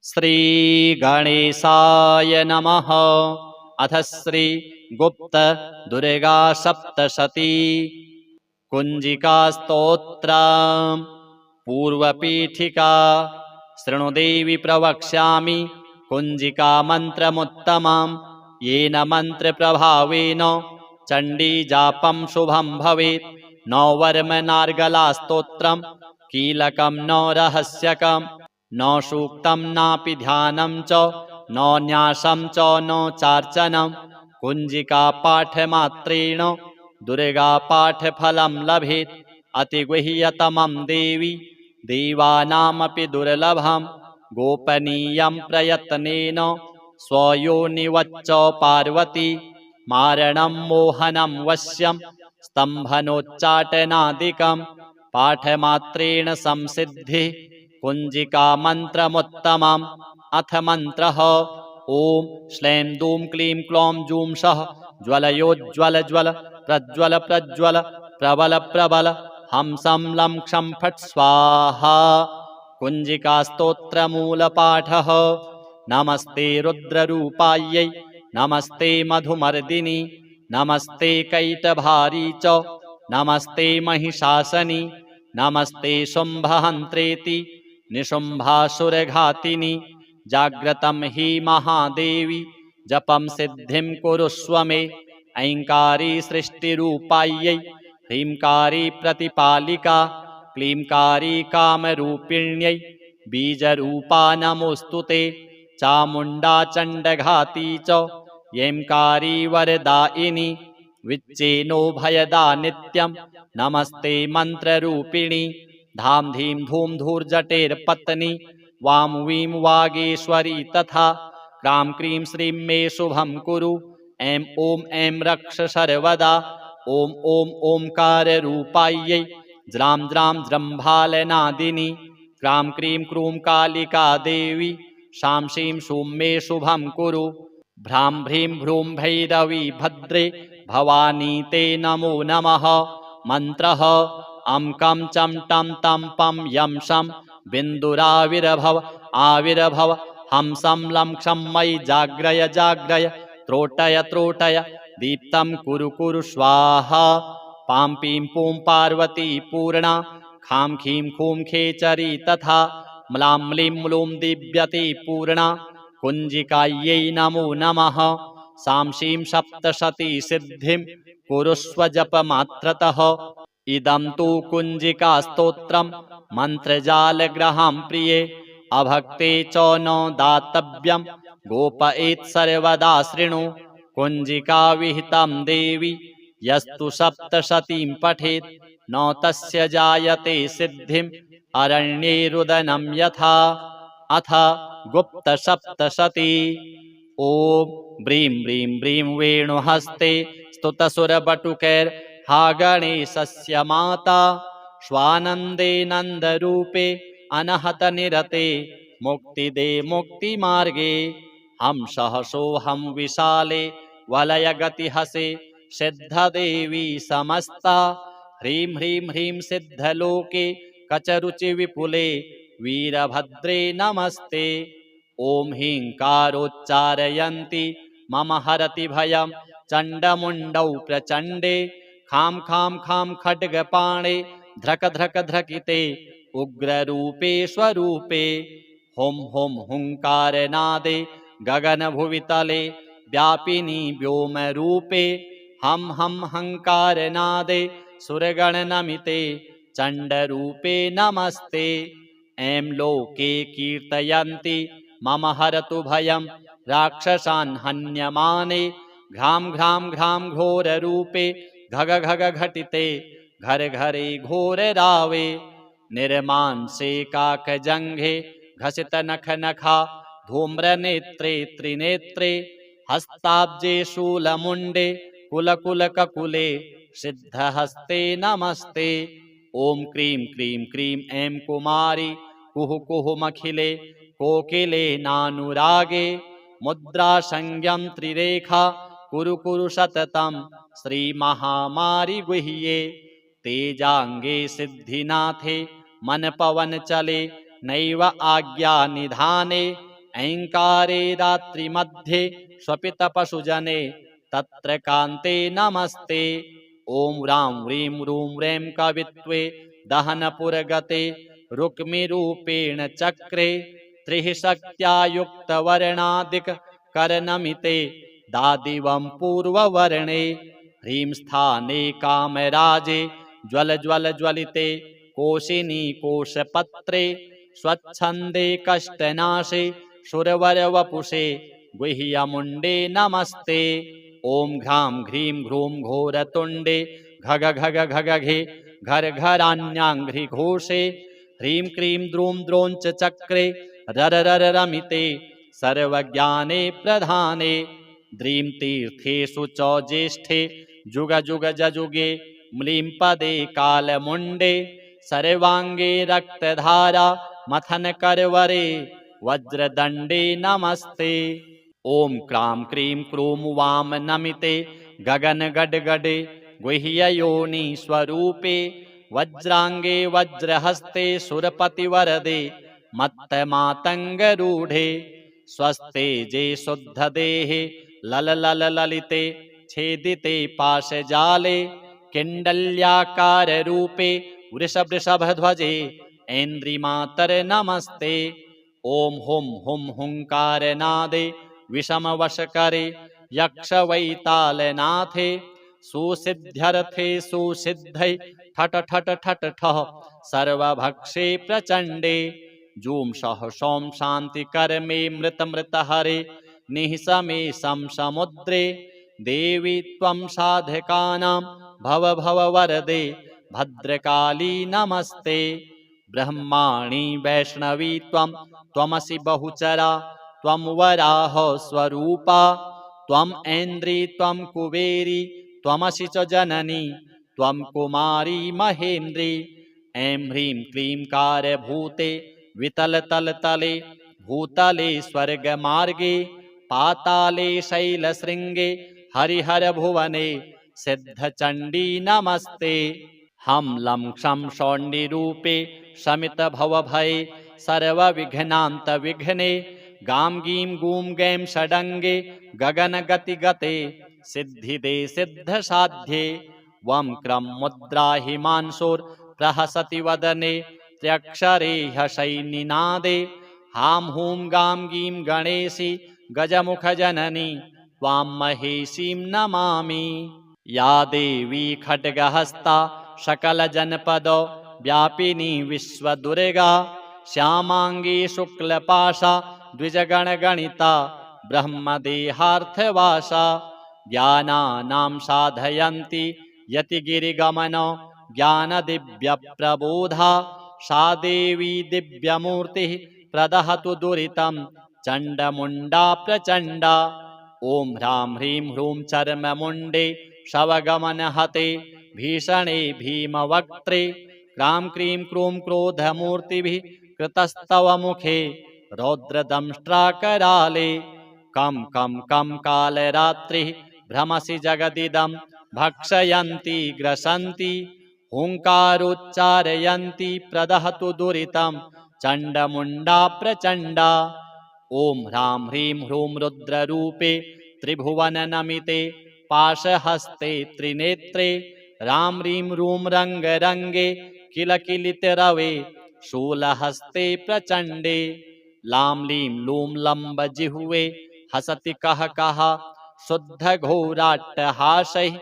श्री गणेशाय नमः। अथ श्री गुप्त दुर्गा सप्तशती कुंजिका स्तोत्रम्। पूर्वपीठिका। शृणुदेवी प्रवक्ष्यामि कुंजिका मन्त्रमुत्तमम्। येन मन्त्रप्रभावेन चण्डी जापं शुभं भवेत्। न वर्मनार्गला स्तोत्रम् कीलकं न रहस्यकम् न सूक्तं नापि ध्यानं च न न्यासं च न चार्चनं। कुंजिका पाठमात्रेण दुर्गा पाठफलं लभेत्। अतिगुह्यतमं देवी देवानामपि दुर्लभं। गोपनीयं प्रयत्नेन स्वयोनिवच्च पार्वती। मारणं मोहनं वश्यं स्तम्भनोच्चाटनादिकं पाठमात्रेण संसिद्धिः कुंजिका मन्त्रमुत्तमम्। अथ मन्त्रः ॐ श्लैं दूं क्लीं क्लौं जूं सः ज्वलयोज्ज्वल ज्वल प्रज्वल प्रज्वल प्रबल प्रबल हंसं लं क्षं फट् स्वाहा। कुंजिका स्तोत्रमूलपाठः। नमस्ते रुद्ररूपायै नमस्ते मधुमर्दिनि नमस्ते कैटभारी च नमस्ते महिषासनि नमस्ते शुम्भहन्त्रेति निशुम्भासुरघातिनि। जाग्रतं हि महादेवी जपं सिद्धिं कुरुष्व मे। ऐङ्कारी सृष्टिरूपायै ह्रींकारी प्रतिपालिका क्लींकारी कामरूपिण्यै बीजरूपा नमोऽस्तु ते। चामुण्डा चण्डघाती च ऐङ्कारी वरदायिनी विच्चेनो भयदा नित्यं नमस्ते मन्त्ररूपिणी। धाम धीम धूम धूर्जटेर्पत्नी वां वीं वागेश्वरी तथा क्रां क्रीं श्रीं मे शुभं कुरु। ऐं ॐ ऐं रक्ष सर्वदा। ॐ ॐ ओंकाररूपायै ज्रां ज्रां जृम्भालनादिनी क्रां क्रीं क्रूं कालिका देवी शां शीं शूं मे शुभं कुरु। भ्रां भ्रीं भ्रूं भैरवी भद्रे भवानी ते नमो नमः। मन्त्रः अं कं चं टं तं पं यं शं बिन्दुराविर्भव आविर्भव हंसं लं क्षं मयि जाग्रय जाग्रय त्रोटय त्रोटय दीप्तं कुरु कुरु स्वाहा। पां पीं पूं पार्वती पूर्णा खां खीं खूं खेचरी तथा म्लां म्लीं म्लूं दिव्यति पूर्णा कुंजिकायै नमो नमः। सां शीं सप्तशती सिद्धिं कुरुष्व जपमात्रतः। इदं तु कुंजिका स्तोत्रं मन्त्रजालग्रहं प्रिये अभक्ते च न दातव्यं गोपयेत् सर्वदा शृणु। कुंजिका विहितं देवी यस्तु सप्तशतीं पठेत् न तस्य जायते सिद्धिम् अरण्ये रुदनं यथा। अथ गुप्तसप्तशती। ॐ ब्रीं ब्रीं ब्रीं वेणुहस्ते स्तुतसुरबटुकैर्हा गणेशस्य माता स्वानन्दे नन्दरूपे अनहतनिरते मुक्तिदे मुक्तिमार्गे। हंसः सोऽहं विशाले वलयगतिहसे सिद्धदेवी समस्ता ह्रीं ह्रीं ह्रीं सिद्धलोके कचरुचिविपुले वीरभद्रे नमस्ते। ॐ ह्रीङ्कारोच्चारयन्ति मम हरति भयं चण्डमुण्डौ प्रचण्डे खां खां खां खड्गपाणे ध्रक ध्रक ध्रकिते उग्ररूपे स्वरूपे। हुं हुं हुङ्कारनादे गगनभुवितले व्यापिनी व्योमरूपे हं हं हङ्कारनादे सुरगणनमिते चण्डरूपे नमस्ते। ऐं लोके कीर्तयन्ति मम हरतु भयं राक्षसान् हन्यमाने घ्रां घ्रां घ्रां घोररूपे घग घग घटिते घर घरे घोररावे। निर्मांसे काकजङ्घे घसितनखनखा धूम्रनेत्रे त्रिनेत्रे हस्ताब्जे शूलमुण्डे कुलकुलककुले सिद्धहस्ते नमस्ते। ॐ क्रीं क्रीं क्रीं ऐं कुमारी कुहु कुहुमखिले कोकिले नानुरागे मुद्रासंज्ञं त्रिरेखा कुरु कुरु सततं श्रीमहामारि गुह्ये। तेजांगे सिद्धिनाथे मन पवन चले नैव आज्ञा निधाने ऐङ्कारे रात्रिमध्ये स्वपितपशुजने तत्र कान्ते नमस्ते। ॐ ह्रां ह्रीं ह्रूं ह्रैं कवित्वे दहनपुरगते रुक्मिरूपेण चक्रे त्रिः शक्त्या युक्तवर्णादिककर्णमिते दादिवं पूर्ववर्णे। ह्रीं स्थाने कामराजे ज्वल ज्वल ज्वलिते कोशिनी कोशपत्रे स्वच्छन्दे कष्टनाशे सुरवरवपुषे गुह्यमुण्डे नमस्ते। ॐ घ्रां घ्रीं घ्रूं घोरतुण्डे घग घग घगघे घर घरान्याङ्घ्रिघोषे ह्रीं क्रीं द्रूं द्रोञ्च चक्रे रर रर रमिते सर्वज्ञाने प्रधाने। द्रीं तीर्थेषु च ज्येष्ठे जुग जुग जजुगे म्लीं पदे कालमुण्डे सर्वाङ्गे रक्तधारा मथन करवरे वज्रदण्डे नमस्ते। ॐ क्रां क्रीं क्रूं वां नमिते गगन गडगडे गुह्ययोनि स्वरूपे वज्राङ्गे वज्रहस्ते सुरपतिवरदे मत्तमातङ्गरूढे स्वस्ते जे शुद्धदेहे लल लल ललिते छेदिते पाशजाले किण्डल्याकाररूपे वृषवृषभध्वजे ऐन्द्रिमातर नमस्ते। ॐ हुं हुं हुङ्कारनादे विषमवशकरे यक्षवैतालनाथे सुसिद्ध्यर्थे सुसिद्धै ठट ठट ठट ठः सर्वभक्षे प्रचण्डे। जूं सह सौं शान्तिकर्मे मृतमृतहरे निःसमे समुद्रे देवी त्वं साधकानां भव भव वरदे भद्रकाली नमस्ते। ब्रह्माणि वैष्णवी त्वं त्वमसि बहुचरा त्वं वराह स्वरूपा त्वं ऐन्द्री त्वं कुबेरी त्वमसि च जननी त्वं कुमारी महेन्द्री। ऐं ह्रीं क्लीं कारभूते वितलतलतले भूतले स्वर्गमार्गे पाताले शैलशृङ्गे हरिहरभुवने सिद्धचण्डी नमस्ते। हं लं क्षं शौण्डिरूपे शमितभवभये सर्वविघ्नान्तविघ्ने गां गीं गूं गैं षडङ्गे गगनगतिगते सिद्धिदे सिद्धसाध्ये वं क्रं मुद्रा हिमांशोर्प्रहसति वदने त्र्यक्षरे ह्यशैनिनादे हां हूं गां गीं गणेशि गजमुखजननी त्वां महेशीं नमामि। या देवी खड्गहस्ता सकलजनपद व्यापिनी विश्वदुर्गा श्यामांगी शुक्लपाशा द्विजगणगणिता ब्रह्मदेहार्थवासा ज्ञानानां साधयन्ति यतिगिरिगमन ज्ञानदिव्यप्रबोधा सा देवी दिव्यमूर्तिः प्रदहतु दुरितं चण्डमुण्डा प्रचण्डा। ॐ ह्रां ह्रीं ह्रूं चर्ममुण्डे शवगमनहते भीषणे भीमवक्त्रे क्रां क्रीं क्रूं क्रोधमूर्तिभिः कृतस्तव मुखे रौद्रदंष्ट्राकराले। कं कं कं कालरात्रिः भ्रमसि जगदिदं भक्षयन्ति ग्रसन्ति हुङ्कारोच्चारयन्ति प्रदहतु दुरितं चण्डमुण्डा प्रचण्डा। ॐ ह्रां ह्रीं ह्रूं रुद्ररूपे त्रिभुवननमिते पाशहस्ते त्रिनेत्रे रां ह्रीं रूं रङ्गरङ्गे किलकिलितरवे शूलहस्ते प्रचण्डे। लां लीं लूं लम्बजिह्वे हसति कः कः शुद्धघोराट्टहासैः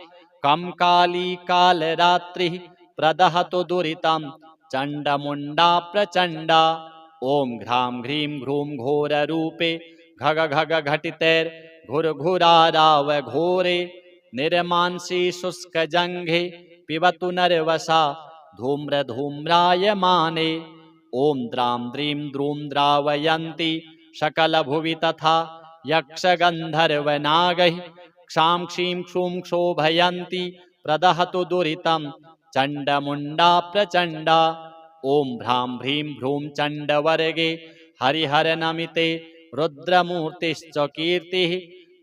कं काली कालरात्रिः प्रदहतु दुरितं चण्डमुण्डा प्रचण्डा। ॐ घ्रां ह्रीं ह्रूं घोररूपे घग घग घटितैर्घुरघुरारावघोरे निर्मांसि शुष्कजङ्घे पिबतु नरवसा धूम्रधूम्रायमाने। ॐ द्रां द्रीं द्रूं द्रावयन्ति सकलभुवि तथा यक्षगन्धर्वनागैः क्षां क्षीं क्षूं क्षोभयन्ति प्रदहतु दुरितं चण्डमुण्डा प्रचण्डा। ॐ भ्रां ह्रीं ह्रूं चण्डवर्गे हरिहरनमिते रुद्रमूर्तिश्च कीर्तिः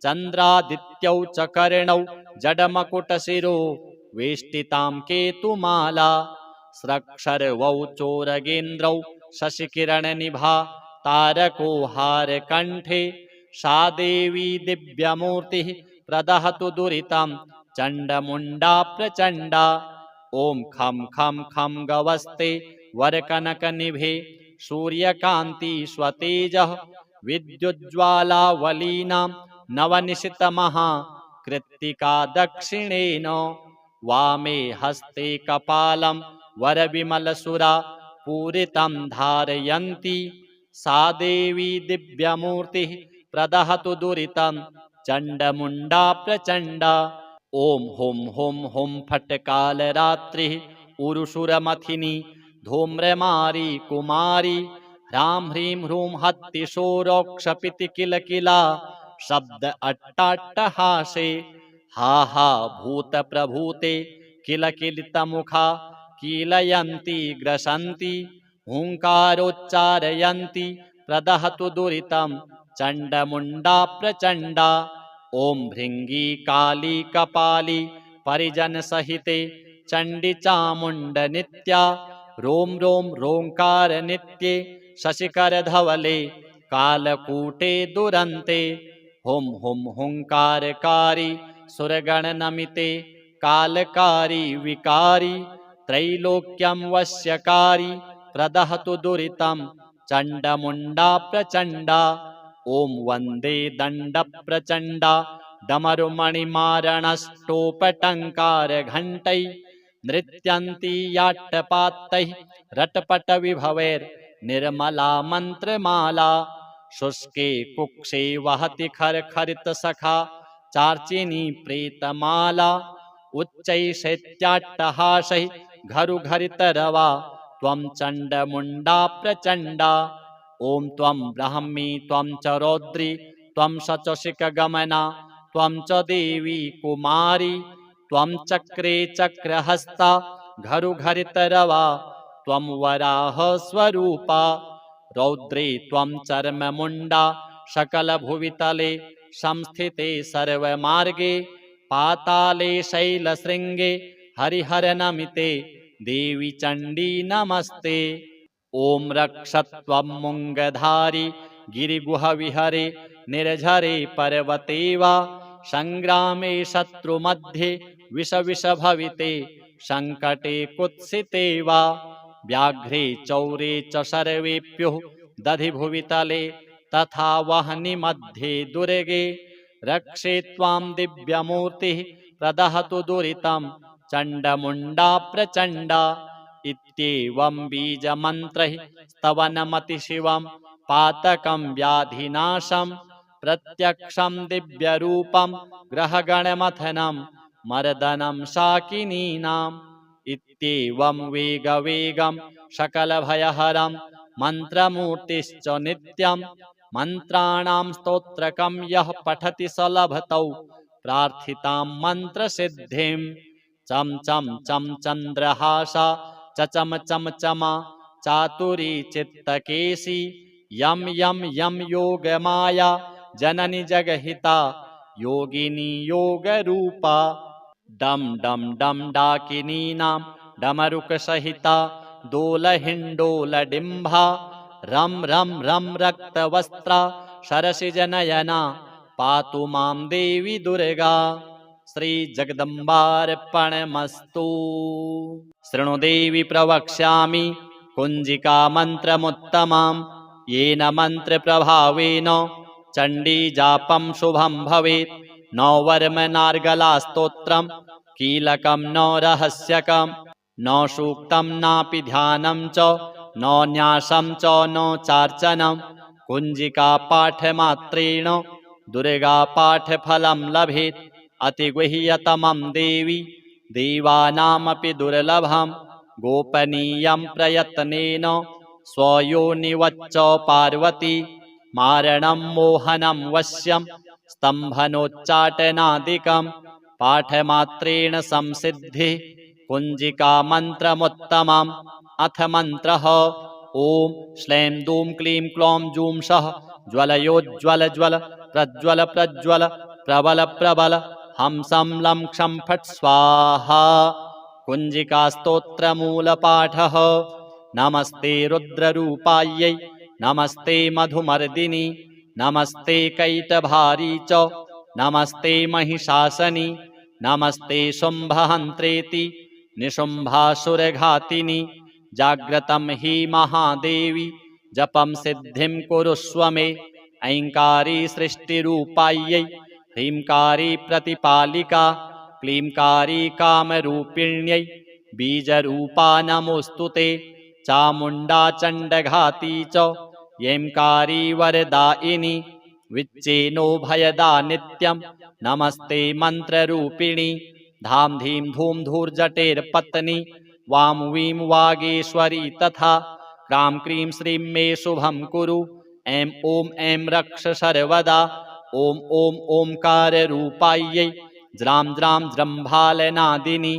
चन्द्रादित्यौ च कर्णौ जडमकुटशिरो वेष्टितां केतुमाला स्रक्षर्वौ चोरगेन्द्रौ शशिकिरणनिभा तारको हारकण्ठे सा देवी दिव्यमूर्तिः प्रदहतु दुरितं चण्डमुण्डा प्रचण्डा। ॐ खं खं खं गवस्ते वरकनकनिभे सूर्यकान्ति स्वतेजः विद्युज्ज्वालावलीनां नवनिशितमहा कृत्तिका दक्षिणेन वामे हस्ते कपालं वरविमलसुरा पूरितं धारयन्ती सा देवी दिव्यमूर्तिः प्रदहतु दुरितं चण्डमुण्डा प्रचण्डा। ॐ हुं हुं हुं फट्कालरात्रिः उरुशुरमथिनी धूम्रमारी कुमारी ह्रां ह्रीं ह्रूं हत्तिशोरोक्षपिति किल किला शब्द अट्टाट्टहासे हा हा भूतप्रभूते किल किलितमुखा कीलयन्ति ग्रसन्ति हुङ्कारोच्चारयन्ति प्रदहतु दुरितं चण्डमुण्डा प्रचण्डा। ॐ भृङ्गी काली कपाली परिजनसहिते चण्डी चामुण्डनित्या रों रों रोङ्कारनित्ये शशिकरधवले कालकूटे दुरन्ते हुं हुं हुङ्कारकारी सुरगणनमिते कालकारी विकारी त्रैलोक्यं वश्यकारी प्रदहतु दुरितं चण्डमुण्डा प्रचण्डा। ॐ वन्दे दण्डप्रचण्डा डमरुमणिमारणष्टोपटङ्कारघण्टै नृत्यन्ती याट्टपात्तैः रटपटविभवैर्निर्मला मन्त्रमाला शुष्के कुक्षे वहति खरखरितसखा चार्चिनी प्रेतमाला उच्चैः घरुघरितरवा त्वं चण्डमुण्डा प्रचण्डा। ॐ त्वं ब्राह्मी त्वं च रौद्री त्वं शचशिखगमना त्वं च देवी कुमारी त्वं चक्रे चक्रहस्ता घरुघरितरवा त्वं वराहस्वरूपा रौद्रे त्वं चर्ममुण्डा सकलभुवितले संस्थिते सर्वमार्गे पाताले शैलशृङ्गे हरिहरनमिते देवी चण्डी नमस्ते। ॐ रक्षत्वं मुङ्गधारी गिरिगुहविहरे निर्झरे पर्वते वा सङ्ग्रामे शत्रुमध्ये विषविषभविते सङ्कटे कुत्सिते वा व्याघ्रे चौरे च सर्वेभ्यो दधिभुवितले तथा वह्नि मध्ये दुर्गे रक्षे त्वां दिव्यमूर्तिः प्रदहतु दुरितं चण्डमुण्डा प्रचण्डा। इत्येवं बीजमन्त्रैः स्तवनमतिशिवं पातकं व्याधिनाशं प्रत्यक्षं दिव्यरूपं ग्रहगणमथनं मर्दनं शाकिनीनाम्। इत्येवं वेगवेगं सकलभयहरं मन्त्रमूर्तिश्च नित्यं मन्त्राणां स्तोत्रकं यः पठति स लभतौ प्रार्थितां मन्त्रसिद्धिं। चं चं चं चन्द्रहासा चम चम चमा चातुरी चित्तकेशी यं यं यं योगमाया जननी जगहिता योगिनी योगरूपा डम डम डम डाकिनीनां डमरुकसहिता दोलहिण्डोलडिम्भा रं रं रं रक्तवस्त्रा सरसिजनयना पातु मां देवी दुर्गा। श्रीजगदम्बार्पणमस्तु। शृणुदेवी प्रवक्ष्यामि कुञ्जिकामन्त्रमुत्तमं येन मन्त्रप्रभावेन चण्डीजापं शुभं भवेत्। न वर्मनार्गलास्तोत्रं कीलकं न रहस्यकं न सूक्तं नापि ध्यानं च न न्यासं च न चार्चनं कुञ्जिकापाठमात्रेण दुर्गापाठफलं लभेत्। अतिगुह्यतमं देवी देवानामपि दुर्लभं गोपनीयं प्रयत्नेन स्वयोनिवच्च पार्वती मारणं मोहनं वश्यं स्तम्भनोच्चाटनादिकं पाठमात्रेण संसिद्धिः कुञ्जिकामन्त्रमुत्तमम्। अथ मन्त्रः ॐ श्लैं दूं क्लीं क्लौं जूं सः ज्वलयोज्ज्वल ज्वल प्रज्वल प्रज्वल प्रबल प्रबल हंसं लं क्षं फट् स्वाहा। कुञ्जिकास्तोत्रमूलपाठः। नमस्ते रुद्ररूपायै नमस्ते मधुमर्दिनी नमस्ते कैटभारी च नमस्ते महिषासनी नमस्ते शुम्भहन्त्रेति निशुम्भासुरघातिनि जाग्रतं हि महादेवी जपं सिद्धिं कुरुष्व मे ऐङ्कारी सृष्टिरूपायै ह्रींकारी प्रतिपालिका क्लींकारी कामरूपिण्यै बीजरूपा नमोऽस्तु ते चामुण्डा चण्डघाती च येंकारी वरदायिनी विच्चेनो भयदा नित्यं नमस्ते मन्त्ररूपिणी धाम धीम धूम धूर्जटेर्पत्नी वां वीं वागेश्वरी तथा क्रां क्रीं श्रीं मे शुभं कुरु ऐं ॐ रक्ष सर्वदा ॐ ओंकाररूपायै ज्रां ज्रां जृम्भालनादिनी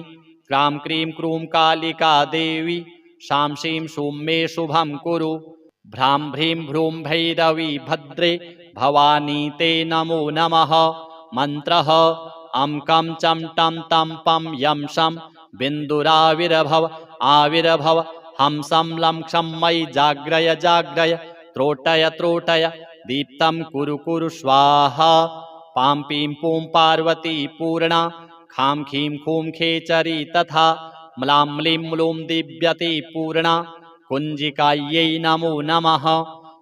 क्रां क्रीं क्रूं कालिका देवी शां शीं शूं मे शुभं कुरु भ्रां भ्रीं भ्रूं भैरवी भद्रे भवानी ते नमो नमः मन्त्रः अं कं चं टं तं पं यं शं बिन्दुराविर्भव आविर्भव हंसं लं क्षं मयि जाग्रय जाग्रय त्रोटय त्रोटय दीप्तं कुरु कुरु स्वाहा पां पीं पूं पार्वती पूर्णा खां खीं खूं खेचरी तथा म्लां म्लीं म्लूं दिव्यति पूर्णा कुञ्जिकायै नमो नमः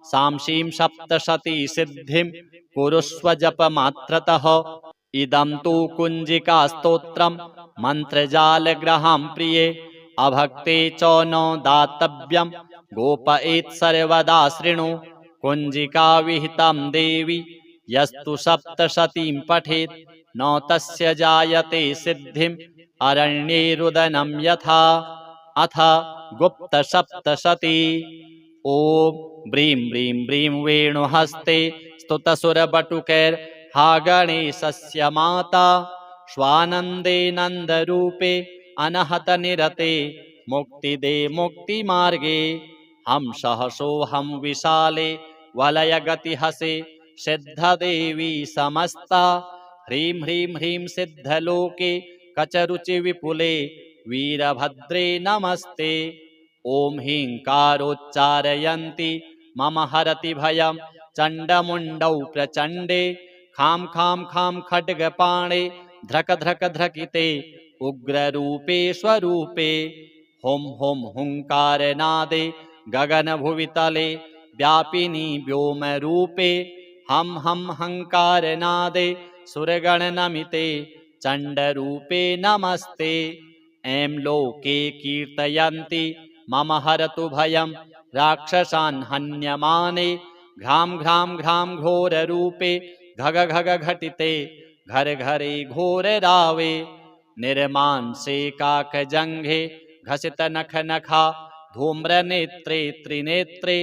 सां शीं सप्तशती सिद्धिं कुरुष्व जपमात्रतः इदं तु कुञ्जिका स्तोत्रं मन्त्रजालग्रहं प्रिये अभक्ते च न दातव्यं गोपयेत् सर्वदा शृणु कुञ्जिका विहितं देवी यस्तु सप्तशतीं पठेत् न तस्य जायते सिद्धिम् अरण्ये रुदनं यथा अथ गुप्तसप्तशती ॐ ब्रीं ब्रीं ब्रीं वेणुहस्ते स्तुतसुरबटुकैर्हा गणेशस्य माता स्वानन्दे नन्दरूपे अनहतनिरते मुक्तिदे मुक्तिमार्गे हंसः सोऽहं विशाले वलयगतिहसे सिद्धदेवी समस्ता ह्रीं ह्रीं ह्रीं सिद्धलोके कचरुचिविपुले वीरभद्रे नमस्ते ॐ ह्रीङ्कारोच्चारयन्ति मम हरति भयं चण्डमुण्डौ प्रचण्डे खां खां खां खड्गपाणे ध्रक ध्रक ध्रकिते उग्ररूपे स्वरूपे हुं हुं हुङ्कारनादे गगनभुवितले व्यापिनी व्योमरूपे हं हं हङ्कारनादे सुरगणनमिते चण्डरूपे नमस्ते ऐं लोके कीर्तयन्ति मम हरतु भयं राक्षसान् हन्यमाने घ्रां घ्रां घ्रां घोररूपे घग घग घटिते घर घरे घोररावे निर्मांसे काकजङ्घे घसितनखनखा धूम्रनेत्रे त्रिनेत्रे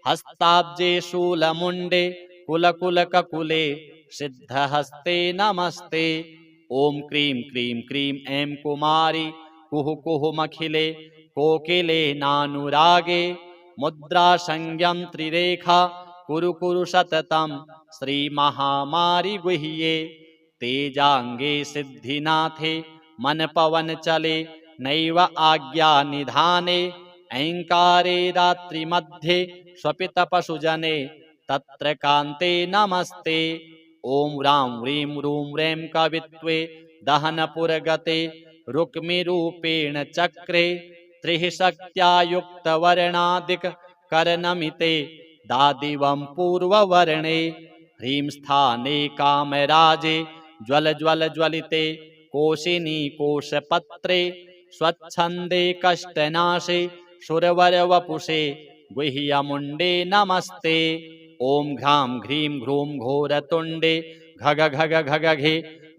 हस्ताब्जे शूलमुण्डे कुलकुलककुले सिद्धहस्ते नमस्ते ॐ क्रीं क्रीं क्रीं ऐं कुमारी कुहु कुहुमखिले कोकिले नानुरागे मुद्रासंज्ञं त्रिरेखा कुरु कुरु सततं श्रीमहामारि गुह्ये तेजांगे सिद्धिनाथे मन पवन चले नैव आज्ञा निधाने ऐङ्कारे रात्रिमध्ये स्वपितपशुजने तत्र कान्ते नमस्ते ॐ रां व्रीं रूं रें कवित्वे दहनपुरगते रुक्मिरूपेण चक्रे त्रिः शक्त्या युक्तवर्णादिककर्णमिते दादिवं पूर्ववर्णे ह्रीं स्थाने कामराजे ज्वल ज्वल ज्वलिते कोशिनी कोशपत्रे स्वच्छन्दे कष्टनाशे सुरवरवपुषे गुह्यमुण्डे नमस्ते ॐ घ्रां घ्रीं घ्रूं घोरतुण्डे घग घग घगघे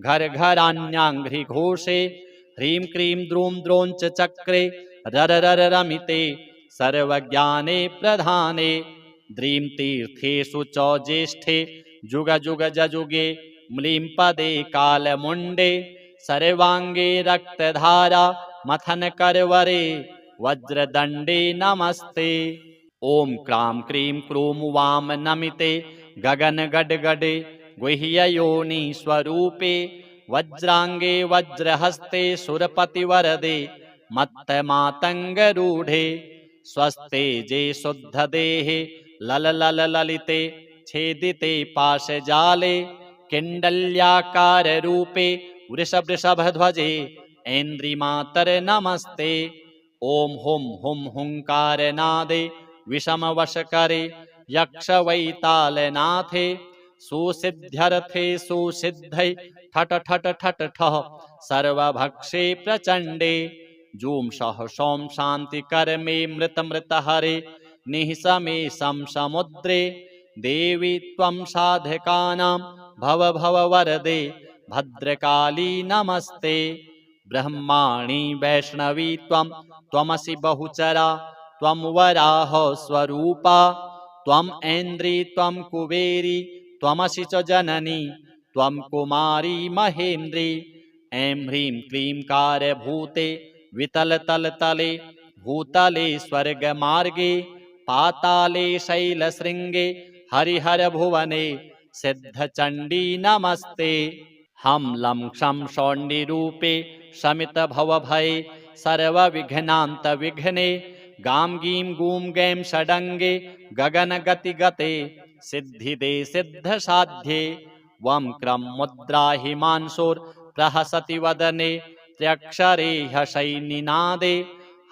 घर घराण्याङ्घ्रिघोषे ह्रीं क्रीं द्रूं द्रोञ्च चक्रे रर रर रमिते सर्वज्ञाने प्रधाने द्रीं तीर्थेषु च ज्येष्ठे जुग जुग जजुगे म्लीं पदे कालमुण्डे सर्वाङ्गे रक्तधारा मथन करवरे वज्रदण्डे नमस्ते ॐ क्रां क्रीं क्रूं वां नमिते गगन गडगडे गुह्ययोनि स्वरूपे वज्राङ्गे वज्रहस्ते सुरपतिवरदे मत्तमातङ्गरूढे स्वस्ते जे शुद्धदेहे ललिते छेदिते पाशजाले किण्डल्याकाररूपे वृषभध्वजे ऐन्द्रिमातर नमस्ते। ॐ हुं हुं हुंकारनादे विषमवशकरे यक्षवैतालनाथे सुसिद्ध्यर्थे सुसिद्धै ठट ठट ठट ठः सर्वभक्षे प्रचण्डे। जूं सः सौं शान्तिकर्मे मृतमृतहरे निःसमे समुद्रे देवी त्वं साधकानां भव भव वरदे भद्रकाली नमस्ते। ब्रह्माणि वैष्णवी त्वं त्वमसि बहुचरा त्वं वराह स्वरूपा त्वं ऐन्द्री त्वं कुबेरी त्वमसि च जननी त्वं कुमारी महेन्द्री। ऐं ह्रीं क्लीं कारभूते वितलतलतले भूतले स्वर्गमार्गे पाताले शैलशृङ्गे हरिहरभुवने सिद्धचण्डी नमस्ते। हम लं क्षं शौण्डिरूपे शमितभवभये सर्वविघ्नान्तविघ्ने गां गीं गूं गैं षडङ्गे गगनगतिगते सिद्धिदे सिद्धसाध्ये। वं क्रं मुद्रा हिमांशोर्प्रहसति वदने त्र्यक्षरे ह्यशैनिनादे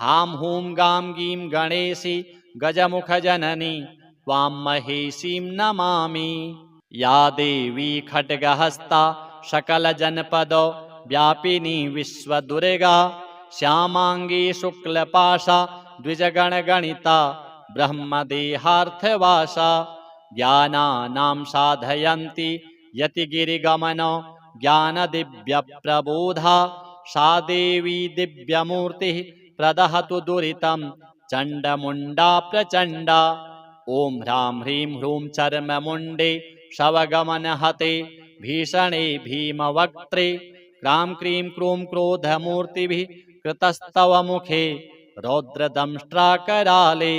हां हूं गां गीं गणेशि गजमुखजननी त्वां महेशीं नमामि। या देवी खड्गहस्ता सकलजनपद व्यापिनी विश्वदुर्गा श्यामांगी शुक्लपाशा द्विजगणगणिता ब्रह्मदेहार्थवासा ज्ञानानां साधयन्ति यतिगिरिगमन ज्ञानदिव्यप्रबोधा सा देवी दिव्यमूर्तिः प्रदहतु दुरितं चण्डमुण्डा प्रचण्डा। ॐ ह्रां ह्रीं ह्रूं चर्ममुण्डे शवगमनहते भीषणे भीमवक्त्रे क्रां क्रीं क्रूं क्रोधमूर्तिभिः कृतस्तव मुखे रौद्रदंष्ट्राकराले।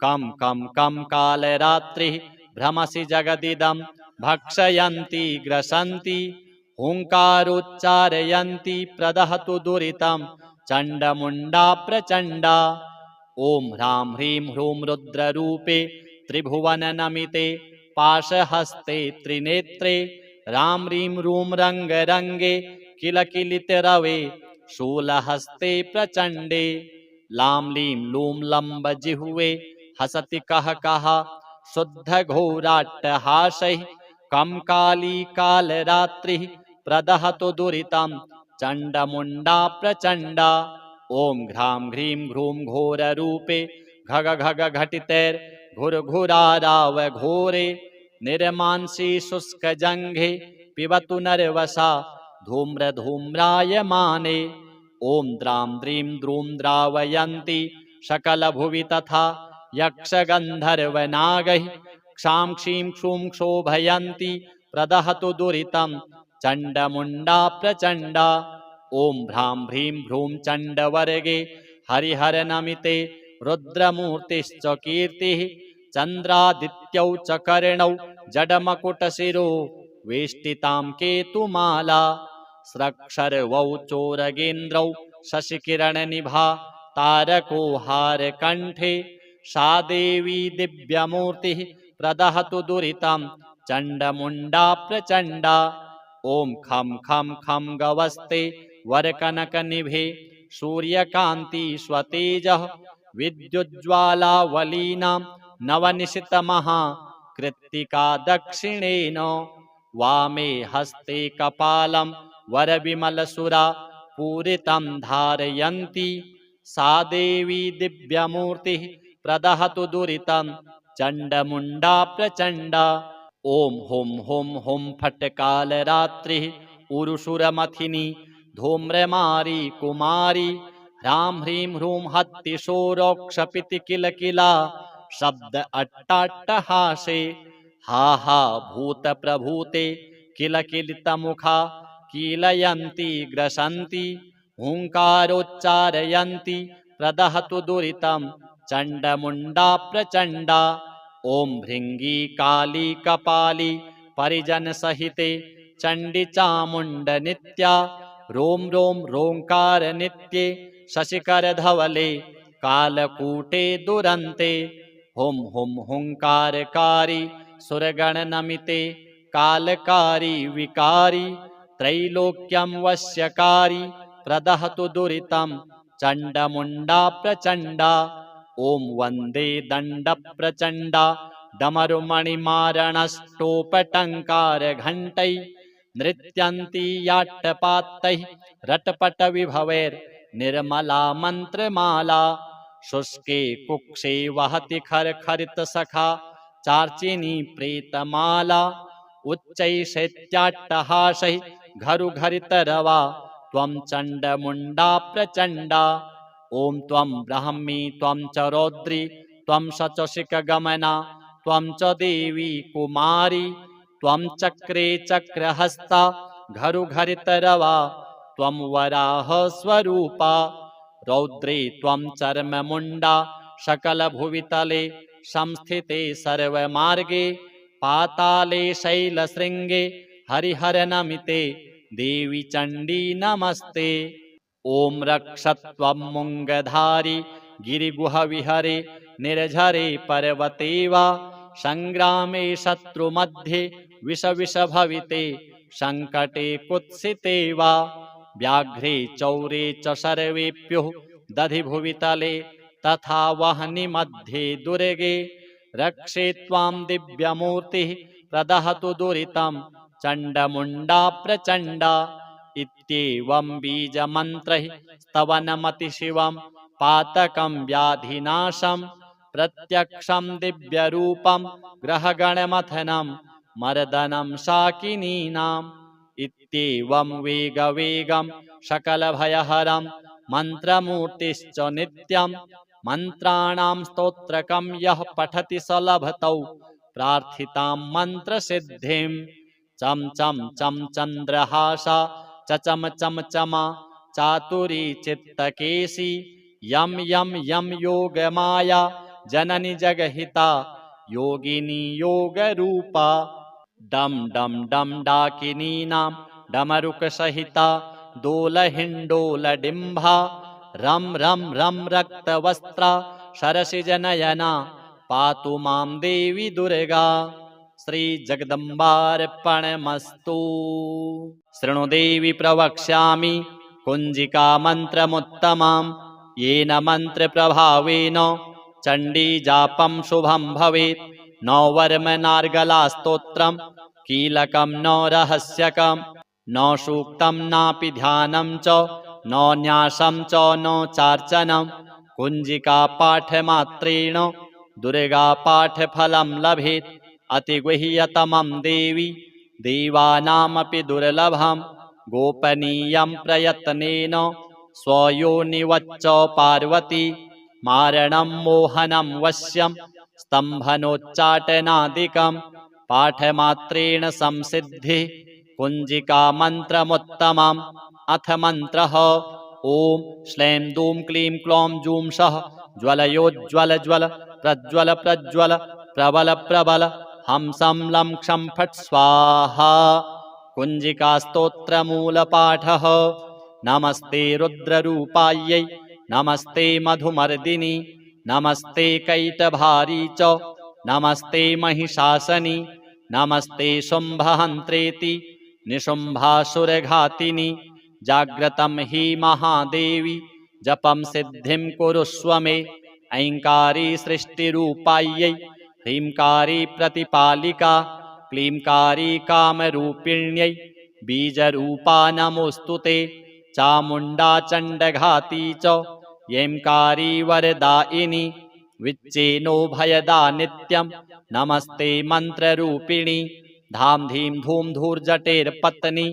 कं कं कं कालरात्रिः भ्रमसि जगदिदं भक्षयन्ति ग्रसन्ति हुङ्कारोच्चारयन्ति प्रदहतु दुरितं चण्डमुण्डा प्रचण्डा। ॐ ह्रां ह्रीं ह्रूं रुद्ररूपे त्रिभुवननमिते पाशहस्ते त्रिनेत्रे रां ह्रीं रूं रङ्गरङ्गे किलकिलितरवे शूलहस्ते प्रचण्डे। लां लीं लूं लम्बजिह्वे हसति कः कः शुद्धघोराट्टहासैः कं काली कालरात्रिः प्रदहतु दुरितं चण्डमुण्डा प्रचण्डा। ॐ घ्रां ह्रीं ह्रूं घोररूपे घग घग घटितैर्घुरघुरारावघोरे निर्मांसि शुष्कजङ्घे पिबतु नरवसा धूम्रधूम्रायमाने। ॐ द्रां द्रीं द्रूं द्रावयन्ति सकलभुवि तथा यक्षगन्धर्वनागैः क्षां क्षीं क्षूं क्षोभयन्ति प्रदहतु दुरितं चण्डमुण्डा प्रचण्डा। ॐ भ्रां ह्रीं ह्रूं चण्डवर्गे हरिहरनमिते रुद्रमूर्तिश्च कीर्तिः चन्द्रादित्यौ च कर्णौ जडमकुटशिरो वेष्टितां केतुमाला स्रक्षर्वौ चोरगेन्द्रौ शशिकिरणनिभा तारको हारकण्ठे सा देवी दिव्यमूर्तिः प्रदहतु दुरितं चण्डमुण्डा प्रचण्डा। ॐ खं खं खं गवस्ते वरकनकनिभे सूर्यकान्ति स्वतेजः विद्युज्ज्वालावलीनां नवनिशितमहा कृत्तिका दक्षिणेन वामे हस्ते कपालं वरविमलसुरा पूरितं धारयन्ति सा देवी दिव्यमूर्तिः प्रदहतु दुरितं चण्डमुण्डा प्रचण्डा। ॐ हुं हुं हुं फट्कालरात्रिः उरुशुरमथिनी धूम्रमारी कुमारी ह्रां ह्रीं ह्रूं हत्तिशोरोक्षपिति किलकिला शब्द अट्टाट्टहासे हा हा भूतप्रभूते किलकिलितमुखा कीलयन्ति ग्रसन्ति हुङ्कारोच्चारयन्ति प्रदहतु दुरितं चण्डमुण्डा प्रचण्डा। ॐ भृङ्गी काली कपाली परिजनसहिते चण्डी चामुण्डनित्या रों रों रोङ्कारनित्ये शशिकरधवले कालकूटे दुरन्ते हुं हुं हुंकारकारी सुरगणनमिते कालकारी विकारी त्रैलोक्यं वश्यकारी प्रदहतु दुरितं चण्डमुण्डा प्रचण्डा। ॐ वन्दे दण्डप्रचण्डा डमरुमणिमारणष्टोपटङ्कारघण्टै नृत्यन्ती याट्टपात्तैः रटपटविभवैर्निर्मला मन्त्रमाला। शुष्के कुक्षे वहति खरखरितसखा चार्चिनी प्रेतमाला। उच्चैः घरुघरितरवा त्वं चण्डमुण्डा प्रचण्डा। ॐ त्वं ब्राह्मी त्वं च रौद्री त्वं शचशिखगमना त्वं च देवी कुमारी। त्वं चक्रे चक्रहस्ता घरुघरितरवा त्वं वराहस्वरूपा। रौद्रे त्वं चर्ममुण्डा सकलभुवितले संस्थिते सर्वमार्गे पाताले शैलशृङ्गे हरिहरनमिते देवी चण्डी नमस्ते। ॐ रक्षत्वं मूङ्गधारी गिरिगुहविहरे निर्झरे पर्वते वा संग्रामे शत्रुमध्ये विषविषभविते संकटे कुत्सिते वा। व्याघ्रे चौरे च सर्वेभ्योः दधिभुवितले तथा वह्नि मध्ये दुर्गे रक्षे त्वां दिव्यमूर्तिः प्रदहतु दुरितं चण्डमुण्डा प्रचण्डा। इत्येवं बीजमन्त्रैः स्तवनमतिशिवं पातकं व्याधिनाशं प्रत्यक्षं दिव्यरूपं ग्रहगणमथनं मर्दनं शाकिनीनाम्। इत्येवं वेगवेगं सकलभयहरं मन्त्रमूर्तिश्च नित्यं मन्त्राणां स्तोत्रकं यः पठति स लभतौ प्रार्थितां मन्त्रसिद्धिं। चं चं चं चन्द्रहासा चचम चम चमा चातुरी चित्तकेशी यं यं यं योगमाया जननी जगहिता योगिनी योगरूपा। डम डम डम डाकिनीनां डमरुकसहिता दोलहिण्डोलडिम्बा रं रं रं रक्तवस्त्रा सरसिजनयना पातु मां देवी दुर्गा। श्रीजगदम्बार्पणमस्तु। शृणु देवी प्रवक्ष्यामि कुञ्जिकामन्त्रमुत्तमं येन मन्त्रप्रभावेन चण्डीजापं शुभं भवेत्। न वर्मनार्गलास्तोत्रं कीलकं न रहस्यकं न सूक्तं नापि ध्यानं च न न्यासं च न चार्चनं। कुञ्जिकापाठमात्रेण दुर्गापाठफलं लभेत्। अतिगुह्यतमं देवी देवानामपि दुर्लभं गोपनीयं प्रयत्नेन स्वयोनिवच्च पार्वती। मारणं मोहनं वश्यं स्तम्भनोच्चाटनादिकं पाठमात्रेण संसिद्धिः कुञ्जिकामन्त्रमुत्तमम्। अथ मन्त्रः ॐ श्लैं दूं क्लीं क्लौं जूं सः ज्वलयोज्ज्वल ज्वल प्रज्वल प्रज्वल प्रबल प्रबल हंसं लं क्षं फट् स्वाहा। कुञ्जिकास्तोत्रमूलपाठः। नमस्ते रुद्ररूपायै नमस्ते मधुमर्दिनि नमस्ते कैटभारी च नमस्ते महिषासनि नमस्ते शुम्भहन्त्रेति निशुम्भासुरघातिनि। जाग्रतं हि महादेवी जपं सिद्धिं कुरुष्व मे। ऐङ्कारी सृष्टिरूपायै ह्रींकारी प्रतिपालिका क्लींकारी कामरूपिण्यै बीजरूपा नमोऽस्तु ते। चामुण्डा चण्डघाती च ऐङ्कारी वरदायिनी विच्चेनो भयदा नित्यं नमस्ते मन्त्ररूपिणी। धाम धीं धूम धूर्जटेर्पत्नी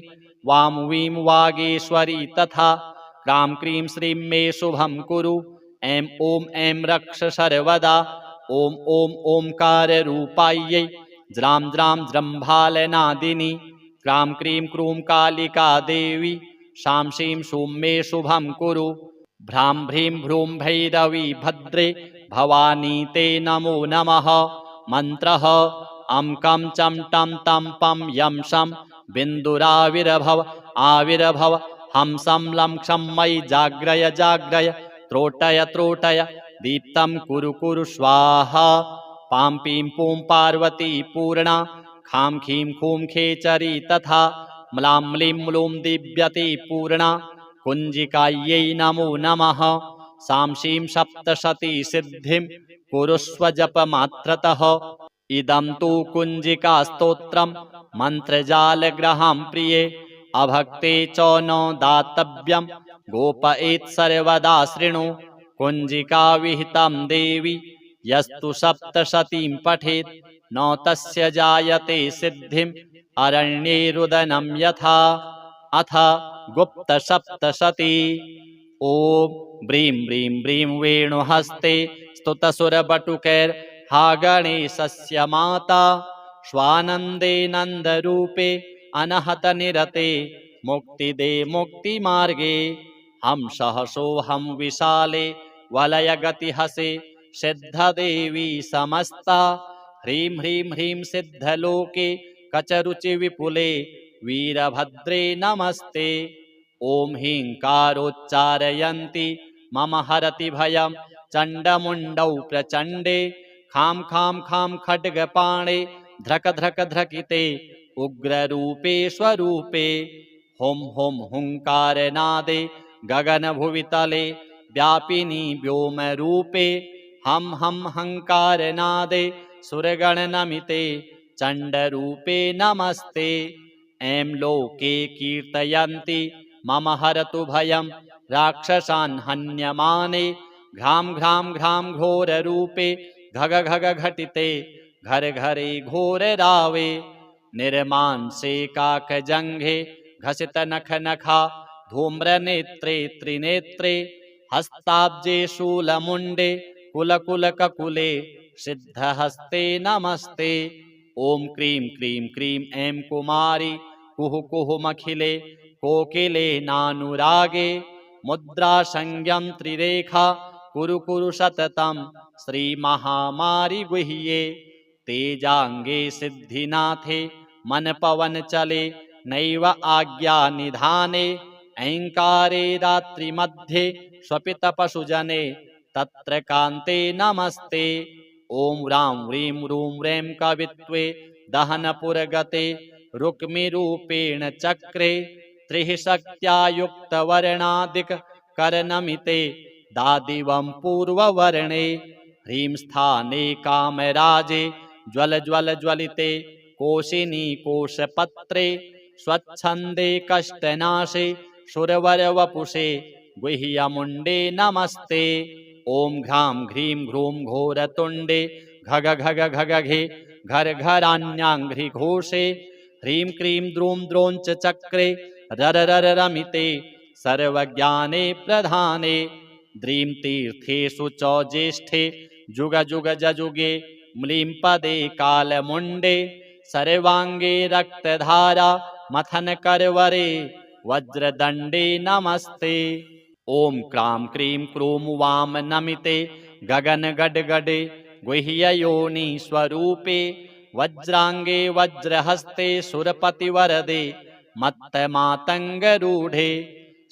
वां वीं वागेश्वरी तथा क्रां क्रीं श्रीं मे शुभं कुरु। ऐं ॐ ऐं रक्ष सर्वदा। ॐ ॐ ओंकाररूपायै ज्रां ज्रां जृम्भालनादिनि क्रां क्रीं क्रूं कालिका देवी शां शीं शूं मे शुभं कुरु। भ्रां भ्रीं भ्रूं भैरवी भद्रे भवानी ते नमो नमः। मन्त्रः अं कं चं टं तं पं यं शं बिन्दुराविर्भव आविर्भव हंसं लं क्षं मयि जाग्रय जाग्रय त्रोटय त्रोटय दीप्तं कुरु कुरु स्वाहा पां पीं पूं पार्वती पूर्णा खां खीं खूं खेचरी तथा म्लां म्लीं म्लूं दिव्यति पूर्णा कुञ्जिकायै नमो नमः सां शीं सप्तशती सिद्धिं कुरुष्व जपमात्रतः इदं तु कुञ्जिका स्तोत्रं मन्त्रजालग्रहं प्रिये अभक्ते च न दातव्यं गोपयेत् सर्वदा शृणु कुञ्जिका विहितं देवी यस्तु सप्तशतीं पठेत् न तस्य जायते सिद्धिम् अरण्ये रुदनं यथा अथ गुप्तसप्तशती ॐ ब्रीं ब्रीं ब्रीं वेणुहस्ते स्तुतसुरबटुकैर्हा गणेशस्य माता स्वानन्दे नन्दरूपे अनहतनिरते मुक्तिदे मुक्तिमार्गे हंसः सोऽहं विशाले वलयगतिहसे सिद्धदेवी समस्ता ह्रीं ह्रीं ह्रीं सिद्धलोके कचरुचिविपुले वीरभद्रे नमस्ते ॐ ह्रीङ्कारोच्चारयन्ति मम हरति भयं चण्डमुण्डौ प्रचण्डे खां खां खां खड्गपाणे ध्रक ध्रक ध्रकिते उग्ररूपे स्वरूपे हुं हुं हुङ्कारनादे गगनभुवितले व्यापिनी व्योमरूपे हं हं हङ्कारनादे सुरगणनमिते चण्डरूपे नमस्ते ऐं लोके कीर्तयन्ति मम हरतु भयं राक्षसान् हन्यमाने घ्रां घ्रां घ्रां घोररूपे घग घग घटिते घर घरे घोररावे निर्मांसे काकजङ्घे घसितनखनखा धूम्रनेत्रे त्रिनेत्रे हस्ताब्जे शूलमुण्डे कुलकुलककुले सिद्धहस्ते नमस्ते ॐ क्रीं क्रीं क्रीं ऐं कुमारी कुहु कुहुमखिले कोकिले नानुरागे मुद्रासंज्ञं त्रिरेखा कुरु कुरु सततं श्रीमहामारि गुह्ये तेजांगे सिद्धिनाथे मन पवन चले नैव आज्ञा निधाने ऐङ्कारे रात्रिमध्ये स्वपितपशुजने तत्र कान्ते नमस्ते ॐ व्रां व्रीं रूं रें कवित्वे दहनपुरगते रुक्मिरूपेण चक्रे त्रिः शक्त्या युक्तवर्णादिककर्णमिते दादिवं पूर्ववर्णे ह्रीं स्थाने कामराजे ज्वल ज्वल ज्वलिते कोशिनी कोशपत्रे स्वच्छन्दे कष्टनाशे सुरवरवपुषे गुह्यमुण्डे नमस्ते ॐ घ्रां घ्रीं घ्रूं घोरतुण्डे घग घग घगघे घर घराण्याङ्घ्रिघोषे ह्रीं क्रीं द्रूं द्रोञ्च चक्रे रर रर रमिते सर्वज्ञाने प्रधाने द्रीं तीर्थेषु च ज्येष्ठे जुग जुग जजुगे म्लीं पदे कालमुण्डे सर्वाङ्गे रक्तधारा मथन करवरे वज्रदण्डे नमस्ते ॐ क्रां क्रीं क्रूं वां नमिते गगन गडगडे गुह्ययोनि स्वरूपे वज्राङ्गे वज्रहस्ते सुरपतिवरदे मत्तमातङ्गरूढे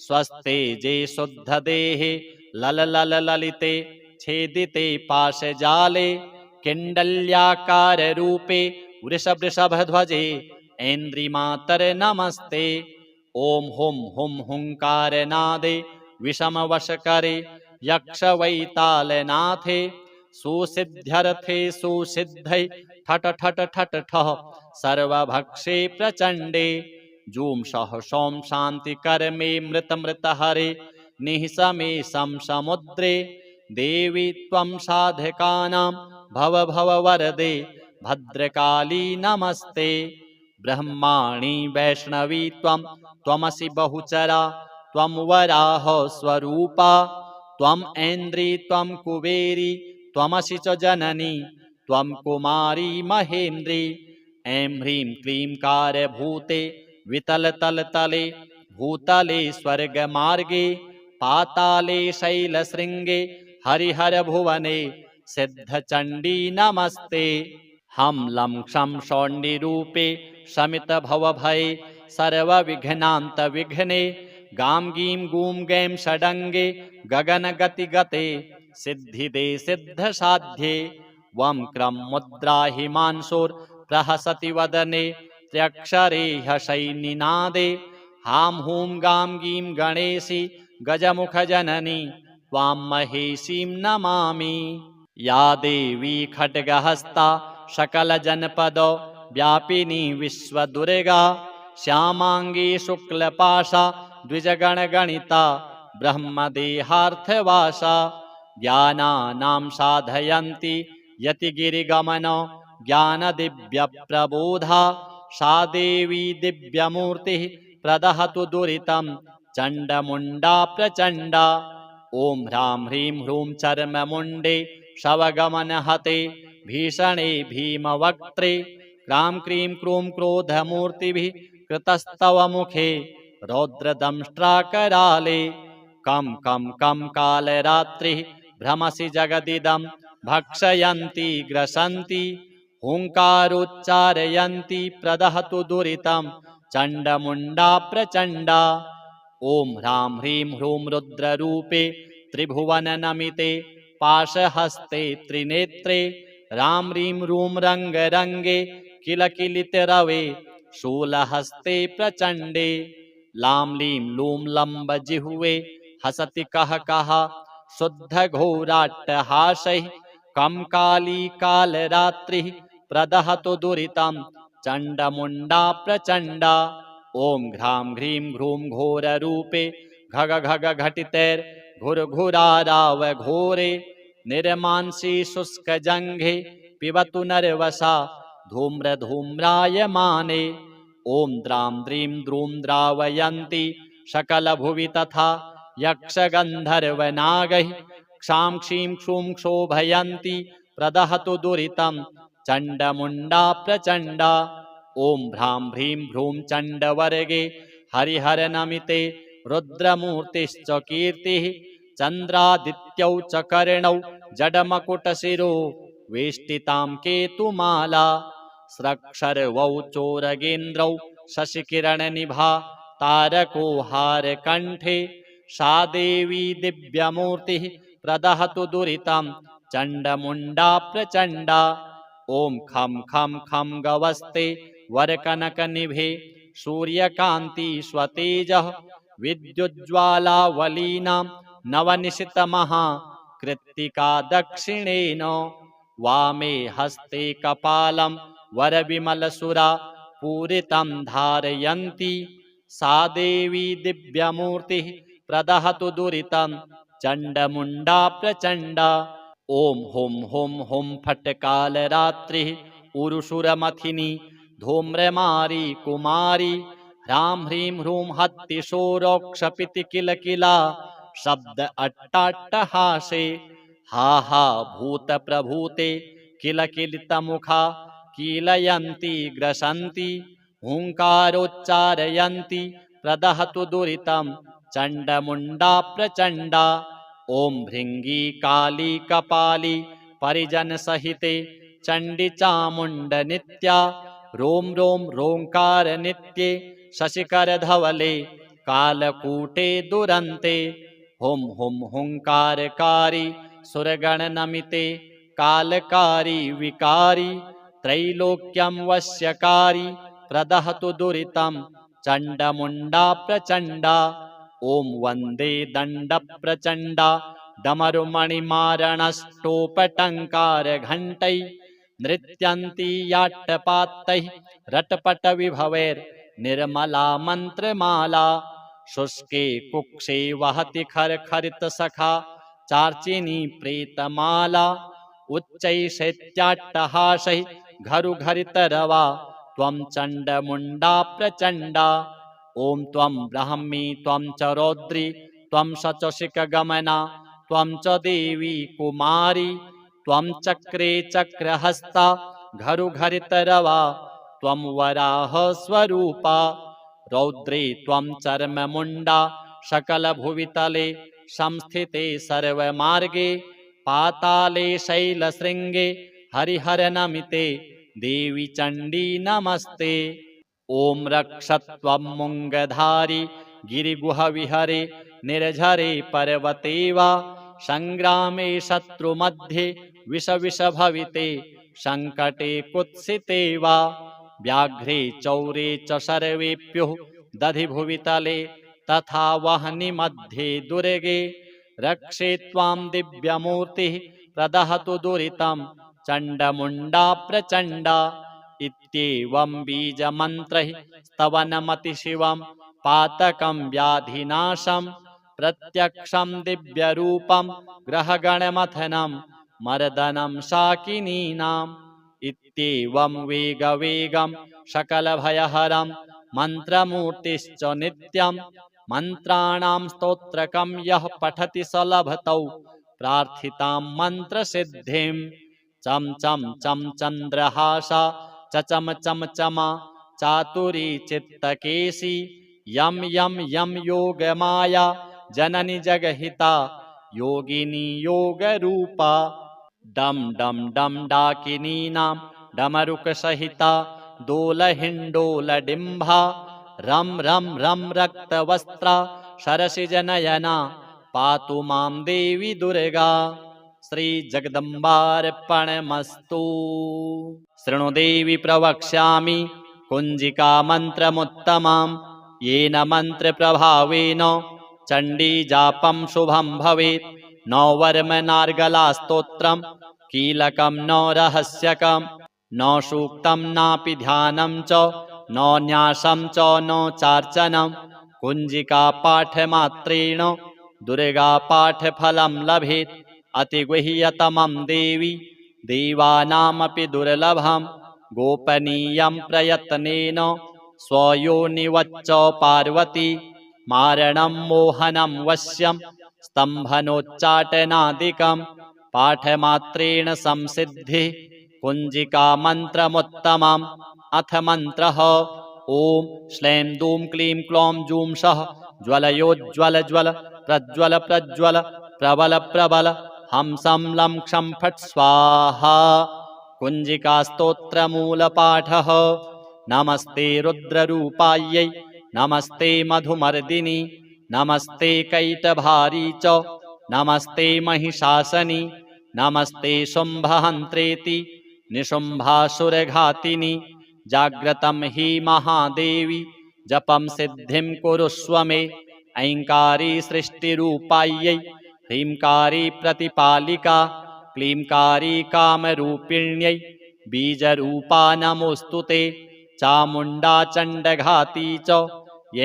स्वस्ते जे शुद्धदेहे लललललिते छेदिते पाशजाले किण्डल्याकाररूपे वृषवृषभध्वजे ऐन्द्रिमातर नमस्ते ॐ हुं हुं हुङ्कारनादे विषमवशकरे यक्षवैतालनाथे सुसिद्ध्यर्थे सुसिद्धै ठट ठट ठट ठः सर्वभक्षे प्रचण्डे जूं सह सौं शान्तिकर्मे मृतमृतहरे निःसमे समुद्रे देवी त्वं साधकानां भव भव वरदे भद्रकाली नमस्ते ब्रह्माणि वैष्णवी त्वं त्वमसि बहुचरा त्वं वराह स्वरूपा त्वं ऐन्द्री त्वं कुबेरी त्वमसि च जननी त्वं कुमारी महेन्द्री ऐं ह्रीं क्लीं कारभूते वितलतलतले भूतले स्वर्गमार्गे पाताले शैलशृङ्गे हरिहरभुवने सिद्धचण्डी नमस्ते हं लं क्षं शौण्डिरूपे शमितभवभये सर्वविघ्नान्तविघ्ने गां गीं गूं गैं षडङ्गे गगनगतिगते सिद्धिदे सिद्धसाध्ये वं क्रं मुद्रा हिमांशोर्प्रहसति वदने त्र्यक्षरे ह्यशैनिनादे हां हूं गां गीं गणेशि गजमुखजननी त्वां महेशीं नमामि। या देवी खड्गहस्ता सकलजनपद व्यापिनी विश्वदुर्गा श्यामांगी शुक्लपाशा द्विजगणगणिता ब्रह्मदेहार्थवासा ज्ञानानां साधयन्ति यतिगिरिगमन ज्ञानदिव्यप्रबोधा सा देवी दिव्यमूर्तिः प्रदहतु दुरितं चण्डमुण्डा प्रचण्डा। ॐ ह्रां ह्रीं ह्रूं चर्ममुण्डे शवगमनहते भीषणे भीमवक्त्रे क्रां क्रीं क्रूं क्रोधमूर्तिभिः कृतस्तव मुखे रौद्रदंष्ट्राकराले कं कं कं कालरात्रिः भ्रमसि जगदिदं भक्षयन्ती ग्रसन्ति हुङ्कारोच्चारयन्ती प्रदहतु दुरितं चण्डमुण्डा प्रचण्डा। ॐ ह्रां ह्रीं ह्रूं रुद्ररूपे त्रिभुवननमिते पाशहस्ते त्रिनेत्रे रां ह्रीं रूं रङ्गरङ्गे किलकिलितरवे शूलहस्ते प्रचण्डे लां लीं लूं लम्बजिह्वे हसति कः कः शुद्धघोराट्टहासैः कं काली कालरात्रिः प्रदहतु दुरितं चण्डमुण्डा प्रचण्डा। ॐ घ्रां ह्रीं ह्रूं घोररूपे घग घग घटितैर्घुरघुरारावघोरे निर्मांसि शुष्कजङ्घे पिबतु नरवसा धूम्रधूम्रायमाने ॐ द्रां द्रीं द्रूं द्रावयन्ति सकलभुवि तथा यक्षगन्धर्वनागैः क्षां क्षीं क्षूं क्षोभयन्ति प्रदहतु दुरितं चण्डमुण्डा प्रचण्डा। ॐ भ्रां ह्रीं ह्रूं चण्डवर्गे हरिहरनमिते रुद्रमूर्तिश्च कीर्तिः चन्द्रादित्यौ च कर्णौ जडमकुटशिरो वेष्टितां केतुमाला स्रक्षर्वौ चोरगेन्द्रौ शशिकिरणनिभा तारको हारकण्ठे सा देवी दिव्यमूर्तिः प्रदहतु दुरितं चण्डमुण्डा प्रचण्डा। ॐ खं खं खं गवस्ते वरकनकनिभे सूर्यकान्ति स्वतेजः विद्युज्ज्वालावलीनां नवनिशितमहा कृत्तिका दक्षिणेन वामे हस्ते कपालं वरविमलसुरा पूरितं धारयन्ति सा देवी दिव्यमूर्तिः प्रदहतु दुरितं चण्डमुण्डा प्रचण्डा। ॐ हुं हुं हुं फट्कालरात्रिः उरुशुरमथिनी धूम्रमारी कुमारी ह्रां ह्रीं ह्रूं हत्तिशोरोक्षपिति किलकिला शब्द अट्टाट्टहासे हा हा भूतप्रभूते किलकिलितमुखा कीलयन्ति ग्रसन्ति हुङ्कारोच्चारयन्ति प्रदहतु दुरितं चण्डमुण्डा प्रचण्डा। ॐ भृङ्गी काली कपाली परिजनसहिते चण्डी चामुण्डनित्या रों रों रोङ्कारनित्ये शशिकरधवले कालकूटे दुरन्ते हुं हुं हुङ्कारकारी सुरगणनमिते कालकारी विकारी त्रैलोक्यं वश्यकारी प्रदहतु दुरितं चण्डमुण्डा प्रचण्डा। ॐ वन्दे दण्डप्रचण्डा डमरुमणिमारणष्टोपटङ्कारघण्टैः नृत्यन्ती याट्टपात्तैः रटपटविभवैर्निर्मला मन्त्रमाला शुष्के कुक्षे वहति खरखरितसखा चार्चिनी प्रेतमाला उच्चैः घरुघरितरवा त्वं चण्डमुण्डा प्रचण्डा। ॐ त्वं ब्राह्मी त्वं च रौद्री त्वं शचशिखगमना त्वं च देवी कुमारी त्वं चक्रे चक्रहस्ता घरुघरितरवा त्वं वराहस्वरूपा रौद्रे त्वं चर्ममुण्डा सकलभुवितले संस्थिते सर्वमार्गे पाताले शैलशृङ्गे हरिहरनमिते देवी चण्डी नमस्ते। ॐ रक्षत्वं मुङ्गधारी गिरिगुहविहरे निर्झरे पर्वते वा संग्रामे शत्रुमध्ये विष भविते संकटे कुत्सिते वा व्याघ्रे चौरे च सर्वेभ्यो दधि भुवितले तथा वह्नि मध्ये दुर्गे रक्षे त्वां दिव्यमूर्तिः प्रदहतु दुरितं चण्डमुण्डा प्रचण्डा इत्येवं बीजमन्त्रैः स्तवनमतिशिवं पातकं व्याधिनाशं प्रत्यक्षं दिव्यरूपं ग्रहगणमथनं मर्दनं शाकिनीनाम् इत्येवं वेगवेगं सकलभयहरं मन्त्रमूर्तिश्च नित्यं मन्त्राणां स्तोत्रकं यः पठति स लभतौ प्रार्थितां मन्त्रसिद्धिं चम चम चम चन्द्रहासा चचम चम चमा चातुरी चित्तकेशी यम यम यम योगमाया जननी जगहिता योगिनी योगरूपा डम डम डम डाकिनीनां डमरुकसहिता दोलहिण्डोलडिम्भा रम रम रम रक्तवस्त्रा सरसिजनयना पातु मां देवी दुर्गा। श्री जगदम्बार्पणमस्तु। शृणु देवी प्रवक्ष्यामि कुञ्जिका मन्त्रमुत्तमं येन मन्त्रप्रभावेन चण्डीजापं शुभं भवेत्। न वर्मनार्गलास्तोत्रं कीलकं न रहस्यकं न सूक्तं नापि ध्यानं च न न्यासं च न चार्चनं कुञ्जिका पाठमात्रेण दुर्गा पाठफलं लभेत्। अतिगुह्यतमं देवी देवानामपि दुर्लभं गोपनीयं प्रयत्नेन स्वयोनिवच्च पार्वती मारणं मोहनं वश्यं स्तम्भनोच्चाटनादिकं पाठमात्रेण संसिद्धिः कुञ्जिका मन्त्रमुत्तमम्। अथ मन्त्रः ॐ श्लैं दूं क्लीं क्लौं जूं सः ज्वलयोज्ज्वल ज्वल प्रज्वल प्रज्वल प्रबल प्रबल हंसं लं क्षं फट् स्वाहा। कुञ्जिकास्तोत्रमूलपाठः। नमस्ते रुद्ररूपायै नमस्ते मधुमर्दिनि नमस्ते कैटभारी च नमस्ते महिषासनि नमस्ते शुम्भहन्त्रेति निशुम्भासुरघातिनि जाग्रतं हि महादेवी जपं सिद्धिं कुरुष्व मे। ऐङ्कारी सृष्टिरूपायै ह्रींकारी प्रतिपालिका क्लींकारी कामरूपिण्यै बीजरूपा नमोऽस्तु ते। चामुण्डा चण्डघाती च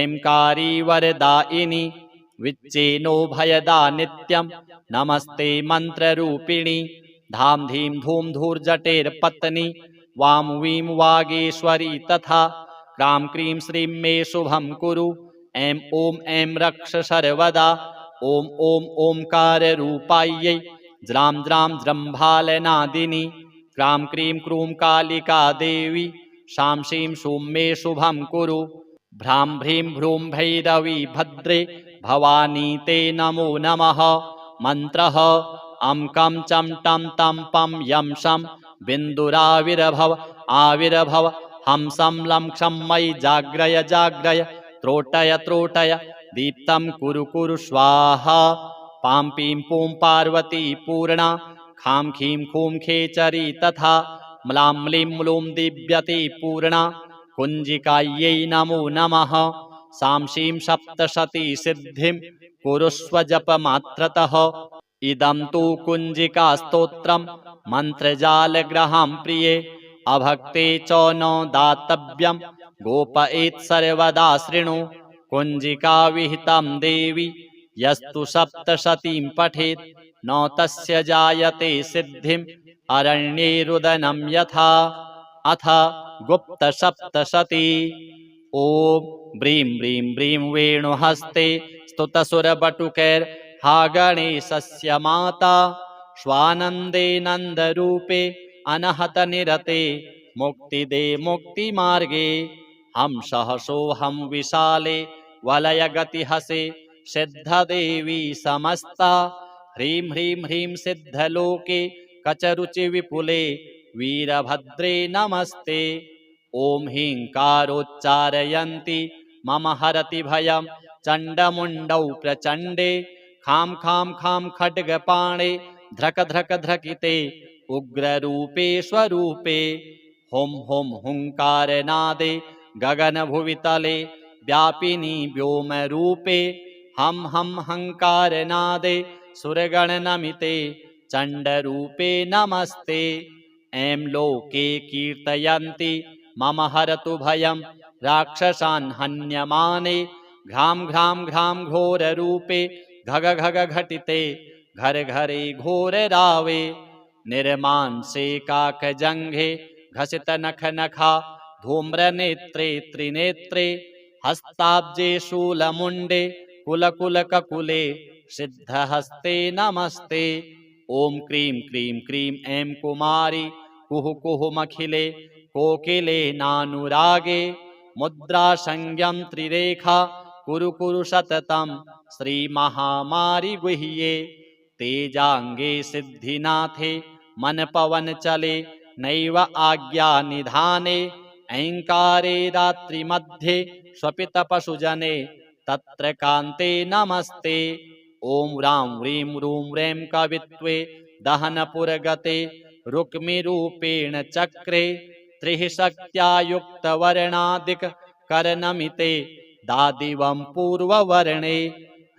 ऐङ्कारी वरदायिनी विच्चेनो भयदा नित्यं नमस्ते मन्त्ररूपिणी। धाम धीं धूम धूर्जटेर्पत्नी वां वीं वागेश्वरी तथा क्रां क्रीं श्रीं मे शुभं कुरु। ऐं ॐ ऐं रक्ष सर्वदा। ॐ ॐ ओंकाररूपायै ज्रां ज्रां जृम्भालनादिनी क्रां क्रीं क्रूं कालिका देवी शां शीं शूं मे शुभं कुरु। भ्रां भ्रीं भ्रूं भैरवी भद्रे भवानी ते नमो नमः। मन्त्रः अं कं चं टं तं पं यं शं बिन्दुराविर्भव आविर्भव हंसं लं क्षं मयि जाग्रय जाग्रय त्रोटय त्रोटय दीप्तं कुरु कुरु स्वाहा। पां पीं पूं पार्वती पूर्णा खां खीं खूं खेचरी तथा म्लां म्लीं म्लूं दिव्यति पूर्णा कुञ्जिकायै नमो नमः। सां शीं सप्तशती सिद्धिं कुरुष्व जपमात्रतः। इदं तु कुञ्जिकास्तोत्रं मन्त्रजालग्रहं प्रिये अभक्ते च न दातव्यं गोपयेत् सर्वदा शृणु। कुञ्जिका विहितं देवी यस्तु सप्तशतीं पठेत् न तस्य जायते सिद्धिम् अरण्ये रुदनं यथा। अथ गुप्तसप्तशती। ॐ ब्रीं ब्रीं ब्रीं वेणुहस्ते स्तुतसुरबटुकैर्हा गणेशस्य माता स्वानन्दे नन्दरूपे अनहतनिरते मुक्तिदे मुक्तिमार्गे हंसः सोऽहं विशाले वलयगतिहसे सिद्धदेवी समस्ता ह्रीं ह्रीं ह्रीं सिद्धलोके कचरुचिविपुले वीरभद्रे नमस्ते। ॐ ह्रीङ्कारोच्चारयन्ति मम हरति भयं चण्डमुण्डौ प्रचण्डे खां खां खां खड्गपाणे ध्रक ध्रक ध्रकिते उग्ररूपे स्वरूपे हुं हुं हुंकारनादे गगनभुवितले व्यापिनी व्योमरूपे हं हं हंकारनादे सुरगणनमिते चण्डरूपे नमस्ते। ऐं लोके कीर्तयन्ति मम हरतु भयं राक्षसान् हन्यमाने घ्रां घ्रां घ्रां घोररूपे घग घग घटिते घर घरे घोररावे निर्मांसे काकजङ्घे घसित नख नखा धूम्रनेत्रे त्रिनेत्रे हस्ताब्जे शूलमुण्डे कुलकुलककुले सिद्धहस्ते नमस्ते। ॐ क्रीं क्रीं क्रीं ऐं कुमारी कुहु कुहुमखिले कोकिले नानुरागे मुद्रासंज्ञं त्रिरेखा कुरु कुरु सततं श्रीमहामारि गुह्ये तेजांगे सिद्धिनाथे मन पवन चले नैव आज्ञा निधाने ऐंकारे रात्रिमध्ये स्वपित पशुजने तत्र कान्ते नमस्ते। ॐ व्रां व्रीं रूं रें कवित्वे दहनपुरगते रुक्मिरूपेण चक्रे त्रिः शक्त्या युक्तवर्णादिक करनमिते दादिवं पूर्ववर्णे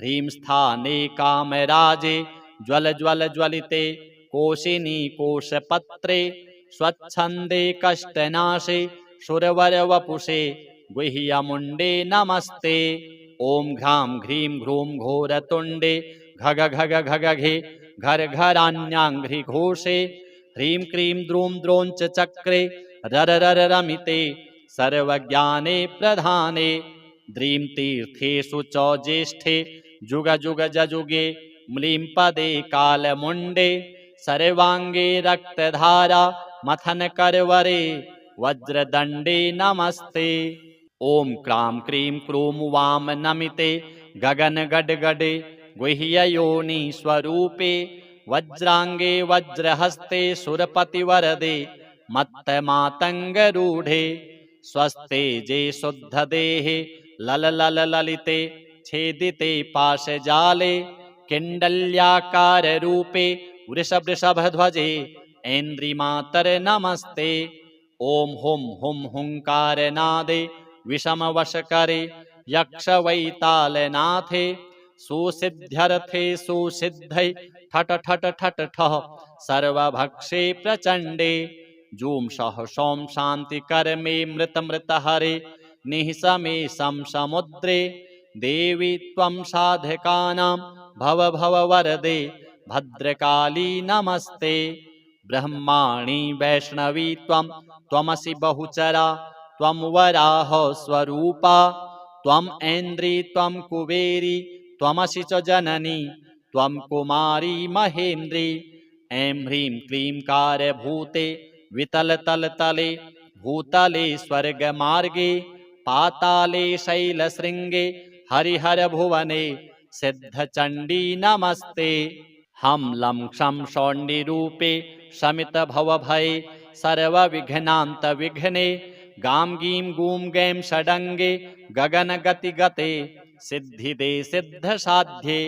ह्रीं स्थाने कामराजे ज्वल ज्वल ज्वलिते कोशिनी कोशपत्रे स्वच्छन्दे कष्टनाशे सुरवरवपुषे गुह्यमुण्डे नमस्ते। ॐ घ्रां घ्रीं घ्रूं घोरतुण्डे घग घग घगघे घर घरान्याङ्घ्रिघोषे ह्रीं क्रीं द्रूं द्रोञ्च चक्रे रर रर रमिते सर्वज्ञाने प्रधाने द्रीं तीर्थेषु च ज्येष्ठे जुग जुग जजुगे म्लीं पदे कालमुण्डे सर्वाङ्गे रक्तधारा मथन करवरे वज्रदण्डे नमस्ते। ॐ क्रां क्रीं क्रूं वां नमिते गगन गडगडे गुह्ययोनि स्वरूपे वज्रांगे वज्रहस्ते सुरपतिवरदे मत्तमातङ्गरूढे स्वस्ते जे शुद्धदेहे लल लल ललिते छेदिते पाशजाले किण्डल्याकाररूपे वृषवृषभध्वजे ऐन्द्रिमातर नमस्ते। ॐ हुं हुं हुंकारनादे विषमवशकरे यक्षवैतालनाथे सुसिद्ध्यर्थे सुसिद्धै ठट ठट ठट ठः सर्वभक्षे प्रचण्डे जूं सह सौं शान्तिकर्मे मृतमृतहरे निःसमे समुद्रे देवी त्वं साधकानां भव भव वरदे भद्रकाली नमस्ते। ब्रह्माणि वैष्णवी त्वं त्वमसि बहुचरा त्वं वराह स्वरूपा त्वं ऐन्द्री त्वं कुबेरी त्वमसि च जननी त्वं कुमारी महेन्द्री। ऐं ह्रीं क्लीं कारभूते वितलतलतले भूतले स्वर्गमार्गे पाताले शैलशृङ्गे हरिहरभुवने सिद्धचण्डी नमस्ते। हं लं क्षं शौण्डिरूपे शमितभवभये सर्वविघ्नान्तविघ्ने गां गीं गूं गैं षडङ्गे गगनगतिगते सिद्धिदे सिद्धसाध्ये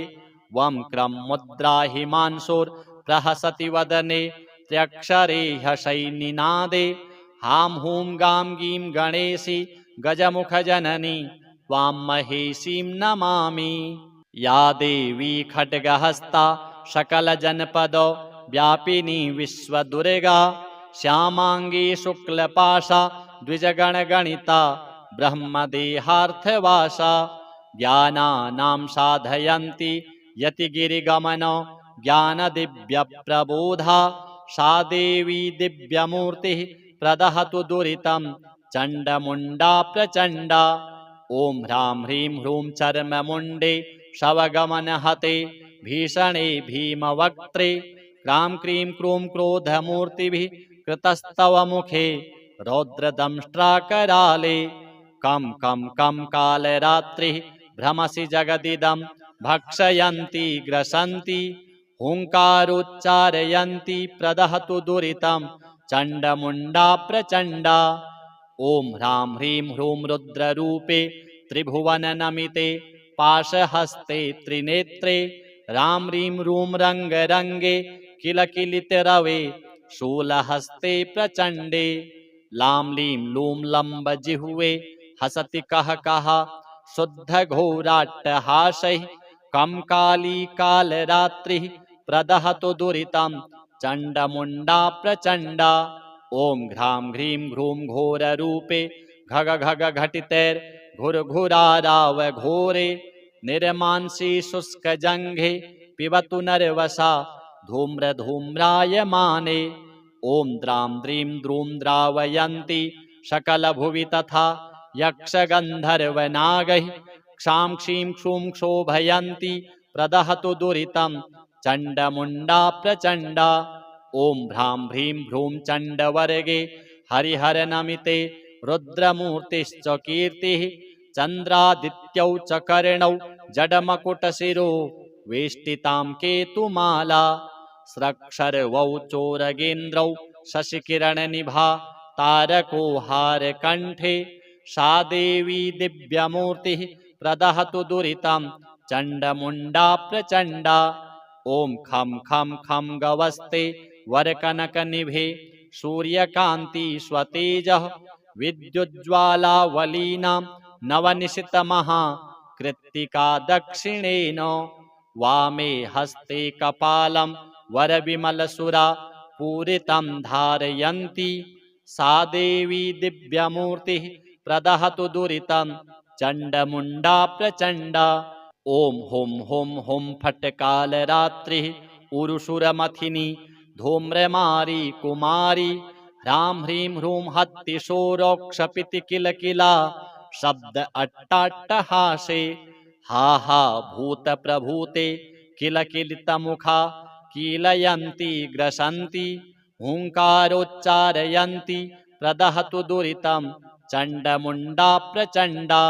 वं क्रं मुद्रा हिमांशोर्प्रहसति वदने त्र्यक्षरे ह्यशैनिनादे हां हूं गां गीं गणेशि गजमुखजननी त्वां महेशीं नमामि। या देवी खड्गहस्ता सकलजनपद व्यापिनी विश्वदुर्गा श्यामांगी शुक्लपाशा द्विजगणगणिता ब्रह्मदेहार्थवासा ज्ञानानां साधयन्ति यतिगिरिगमन ज्ञानदिव्यप्रबोधा सा देवी दिव्यमूर्तिः प्रदहतु दुरितं चण्डमुण्डा प्रचण्डा। ॐ ह्रां ह्रीं ह्रूं चर्ममुण्डे शवगमनहते भीषणे भीमवक्त्रे क्रां क्रीं क्रूं क्रोधमूर्तिभिः कृतस्तव मुखे रौद्रदंष्ट्राकराले कं कं कं कालरात्रिः भ्रमसि जगदिदं भक्षयन्ति ग्रसन्ति हुङ्कारोच्चारयन्ति प्रदहतु दुरितं चण्डमुण्डा प्रचण्डा। ॐ ह्रां ह्रीं ह्रूं रुद्ररूपे त्रिभुवननमिते पाशहस्ते त्रिनेत्रे राम रीं रूं रंग रंगे किलकिलितरवे शूलहस्ते प्रचंडे लाम लीं लूं लंब जिह्वे हसति कह कह शुद्ध घोराट्टहासैः कं काली कालरात्रिः प्रदहतु दुरितं चंडमुंडा प्रचंडा ओम घ्रां घ्रीं घ्रूं घोररूपे घग घग घटितैर् घुरघुराराव घोरे निर्मांसी शुष्क जंघे पिबतु नरवसा धूम्र धूम्रायमाने ओम द्रां द्रीं द्रूं द्रावयन्ति सकल भुवि तथा यक्ष गंधर्व नागैः क्षां क्षीं क्षूं क्षोभयन्ति प्रदहतु दुरितं चंडमुंडा प्रचंडा ओम भ्रां भ्रीं भ्रूं चंडवर्गे हरिहर नमिते रुद्रमूर्तिश्च कीर्तिः चंद्रादित्यौ च कर्णौ जडमकुटशिरो वेष्टितां केतुमाला स्रक्षरवौ चोरगेन्द्रौ शशिकिरणनिभा तारको हारकण्ठे सा देवी दिव्यमूर्तिः प्रदहतु दुरितं चण्डमुण्डा प्रचण्डा ओम खं खं खं गवस्ते वरकनकनिभे सूर्यकान्ति स्वतेजः विद्युज्ज्वालावलीनां नवनिशितमहा कृत्तिका दक्षिणेन वामे हस्ते कपालं वरविमलसुरा पूरितं धारयन्ति सा देवी दिव्यमूर्तिः प्रदहतु दुरितं चण्डमुण्डा प्रचण्डा ओम हुम हुम हुम फटकालरात्रिः उरुशुरमथिनी धूम्रमारी कुमारी ह्रां ह्रीं ह्रूं हत्तिशोरोक्षपिति किलकिला शब्द अट्टाट्टहासे हा हा भूत प्रभूते किलकिलितमुखा कीलयन्ति ग्रसन्ति हुंकारोच्चारयन्ति प्रदहतु दुरितं चण्डमुण्डा प्रचण्डा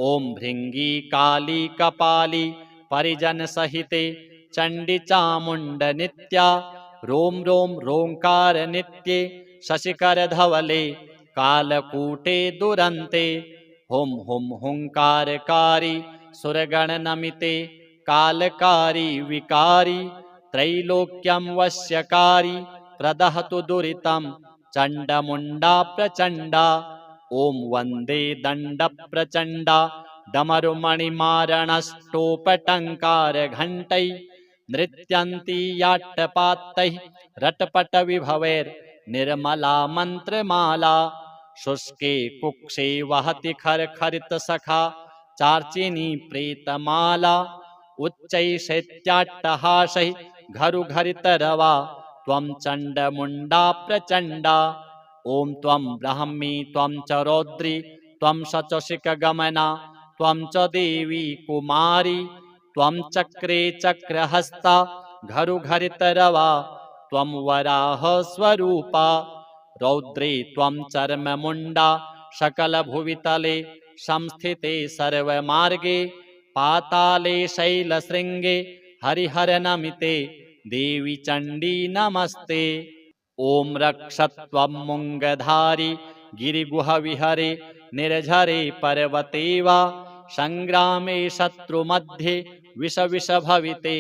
ओम भृंगी काली कपाली परिजन सहिते चंडी चामुंड नित्या रोम रोम रोंकार नित्ये शशिकर धवले कालकूटे दुरन्ते हुम हुम हुंकारकारी सुरगण नमिते कालकारी विकारी त्रैलोक्यं वश्यकारी प्रदहतु दुरितं चण्डमुण्डा प्रचण्डा ओम वंदे दंड प्रचंडा डमरुमणिमारणष्टोपटंकार घंटै नृत्यन्ति याट्टपात्तैः रटपट विभवैर् निर्मला मंत्रमाला शुष्के कुक्षे वहति खरखरित सखा चार्चिनी प्रेतमाला उच्चै शैत्याट्टहासैः घरु घरित रवा त्वं चण्डमुण्डा प्रचण्डा ओम त्वं ब्राह्मी त्वं च रौद्री त्वं शचशिक गमना त्वं च देवी कुमारी त्वं चक्रे चक्रहस्ता घरु घरितरवा त्वं वराह स्वरूपा रौद्रे त्वं चर्ममुण्डा सकल भुवितले संस्थिते सर्वमार्गे पाताले शैलशृङ्गे हरिहर नमिते देवी चण्डी नमस्ते ओम रक्षत्वं मुंगधारी गिरिगुहविहरे निर्झरे पर्वते वा संग्रामे शत्रुमध्ये विष विष भविते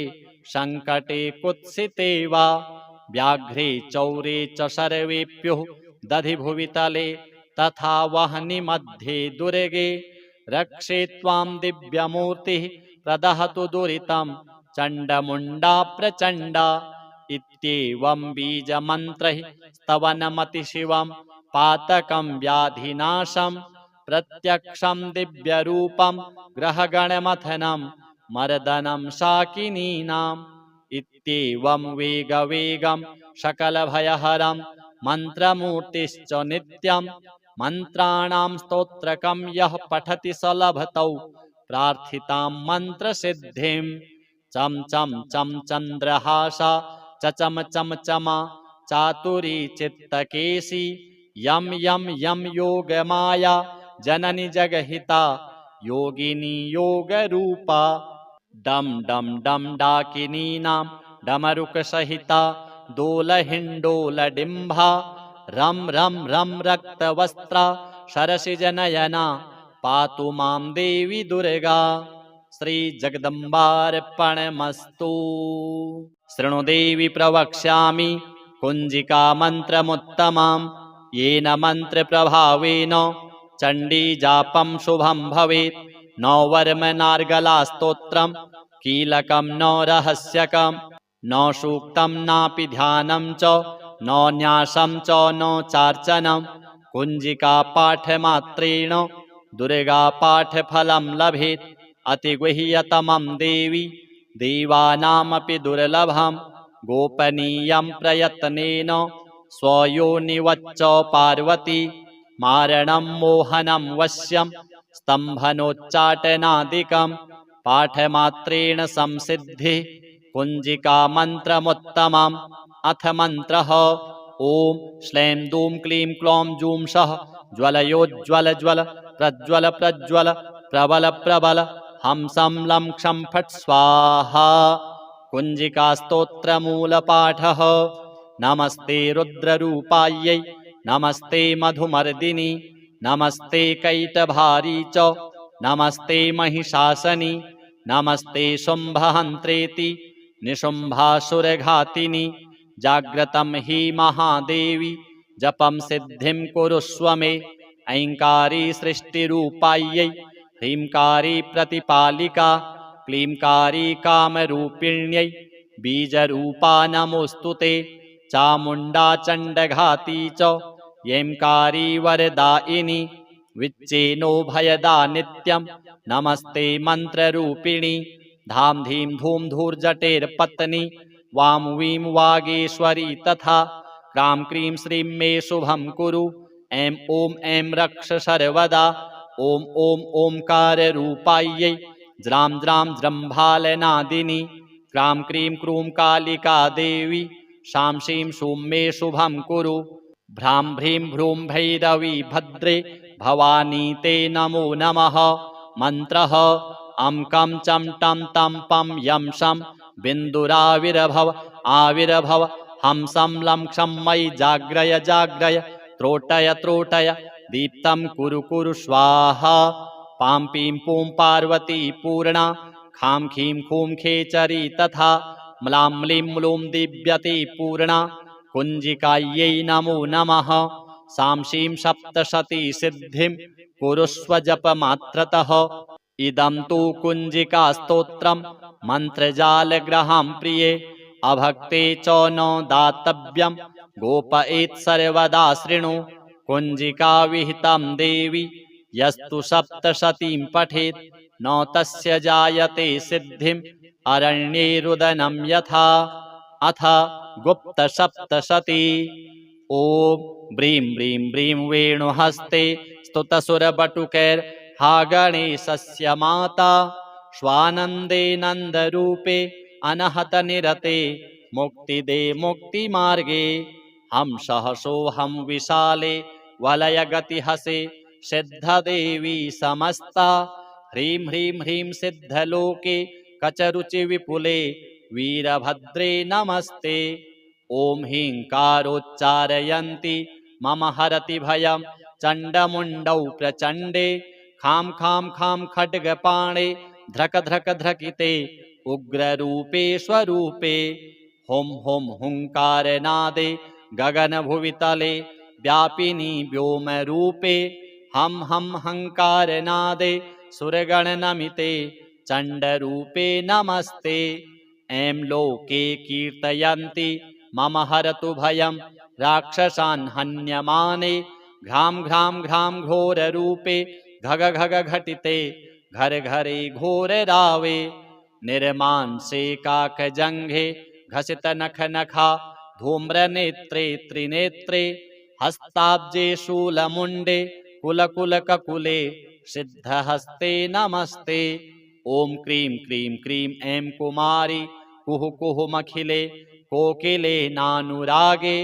संकटे कुत्सिते वा व्याघ्रे चौरे च सर्वेभ्यो दधि भुवितले तथा वह्नि मध्ये दुर्गे रक्षे त्वां दिव्यमूर्तिः प्रदहतु दुरितं चण्डमुण्डा प्रचण्डा इत्येवं बीजमन्त्रैः स्तवनमतिशिवं पातकं व्याधिनाशं प्रत्यक्षं दिव्यरूपं ग्रहगणमथनं मर्दनं शाकिनीनाम् इत्येवं वेगवेगं सकलभयहरं मन्त्रमूर्तिश्च नित्यं मन्त्राणां स्तोत्रकं यः पठति स लभतौ प्रार्थितां मन्त्रसिद्धिं चम चम चम चंद्रहासा चचम चम चमा चातुरी चित्तकेशी यम यम यम योग माया जननी जगहिता योगिनी योग रूपा डम डम डम डाकिनी नाम डमरुक सहिता दोलहिंडोल डिंभा रम रम रम रक्त वस्त्रा सरसिज नयना पातु मां देवी दुर्गा श्रीजगदम्बार्पणमस्तु। शृणु देवि प्रवक्ष्यामि कुञ्जिकामन्त्रमुत्तमम् येन मन्त्रप्रभावेन चण्डीजापं शुभं भवेत्। न वर्मनार्गलास्तोत्रं कीलकं न रहस्यकं न सूक्तं नापि ध्यानं च न न्यासं च न चार्चनं। कुञ्जिकापाठमात्रेण दुर्गापाठफलं लभेत्। अतिगुह्यतमं देवी देवानामपि दुर्लभं गोपनीयं प्रयत्नेन स्वयोनिवच्च पार्वती। मारणं मोहनं वश्यं स्तम्भनोच्चाटनादिकं पाठमात्रेण संसिद्धिः कुञ्जिकामन्त्रमुत्तमम्। अथ मन्त्रः ॐ श्लैं दूं क्लीं क्लौं जूं सः ज्वलयोज्ज्वल ज्वल प्रज्वल प्रज्वल प्रबल प्रबल हंसं लं क्षं फट् स्वाहा। कुञ्जिकास्तोत्रमूलपाठः। नमस्ते रुद्ररूपायै नमस्ते मधुमर्दिनि नमस्ते कैटभारी च नमस्ते महिषासनि नमस्ते शुम्भहन्त्रेति निशुम्भासुरघातिनि। जाग्रतं हि महादेवी जपं सिद्धिं कुरुष्व मे। ऐङ्कारी सृष्टिरूपायै ह्रींकारी प्रतिपालिका क्लींकारी कामरूपिण्यै बीजरूपा नमोऽस्तु ते। चामुण्डा चण्डघाती च यैंकारी वरदायिनी विच्चेनो भयदा नित्यं नमस्ते मन्त्ररूपिणी। धाम धीं धूम धूर्जटेर्पत्नी वां वीं वागेश्वरी तथा क्रां क्रीं श्रीं मे शुभं कुरु। ऐं ॐ ऐं रक्ष सर्वदा। ॐ ॐ ओंकाररूपायै ज्रां ज्रां जृम्भालनादिनि क्रां क्रीं क्रूं कालिका देवी शां शीं शूं मे शुभं कुरु। भ्रां भ्रीं भ्रूं भैरवी भद्रे भवानी ते नमो नमः। मन्त्रः अं कं चं टं तं पं यं शं बिन्दुराविर्भव आविर्भव हंसं लं क्षं मयि जाग्रय जाग्रय त्रोटय त्रोटय दीप्तं कुरु कुरु स्वाहा। पां पीं पूं पार्वती पूर्णा खां खीं खूं खेचरी तथा म्लां म्लीं म्लूं दिव्यति पूर्णा कुञ्जिकायै नमो नमः। सां शीं सप्तशती सिद्धिं कुरुष्व जपमात्रतः। इदं तु कुञ्जिकास्तोत्रं मन्त्रजालग्रहं प्रिये अभक्ते च न दातव्यं गोपयेत् सर्वदा शृणु। कुञ्जिकाविहितं देवी यस्तु सप्तशतीं पठेत् न तस्य जायते सिद्धिम् अरण्ये रुदनं यथा। अथ गुप्तसप्तशती। ॐ ब्रीं ब्रीं ब्रीं वेणुहस्ते स्तुतसुरबटुकैर्हा गणेशस्य माता स्वानन्दे नन्दरूपे अनहतनिरते मुक्तिदे मुक्तिमार्गे। हंसः सोऽहं विशाले वलयगतिहसे सिद्धदेवी समस्ता ह्रीं ह्रीं ह्रीं सिद्धलोके कचरुचिविपुले वीरभद्रे नमस्ते। ॐ ह्रीङ्कारोच्चारयन्ति मम हरति भयं चण्डमुण्डौ प्रचण्डे खां खां खां खड्गपाणे ध्रक ध्रक ध्रकिते उग्ररूपे स्वरूपे। हुं हुं हुङ्कारनादे गगनभुवितले व्यापिनी व्योमरूपे हं हं हङ्कारनादे सुरगणनमिते चण्डरूपे नमस्ते। ऐं लोके कीर्तयन्ति मम हरतु भयं राक्षसान् हन्यमाने घ्रां घ्रां घ्रां घोररूपे घग घग घटिते घर घरे घोररावे। निर्मांसे काकजङ्घे घसितनखनखा धूम्रनेत्रे त्रिनेत्रे हस्ताब्जे शूलमुण्डे कुलकुलककुले सिद्धहस्ते नमस्ते। ॐ क्रीं क्रीं क्रीं ऐं कुमारी कुहु कुहुमखिले कोकिले नानुरागे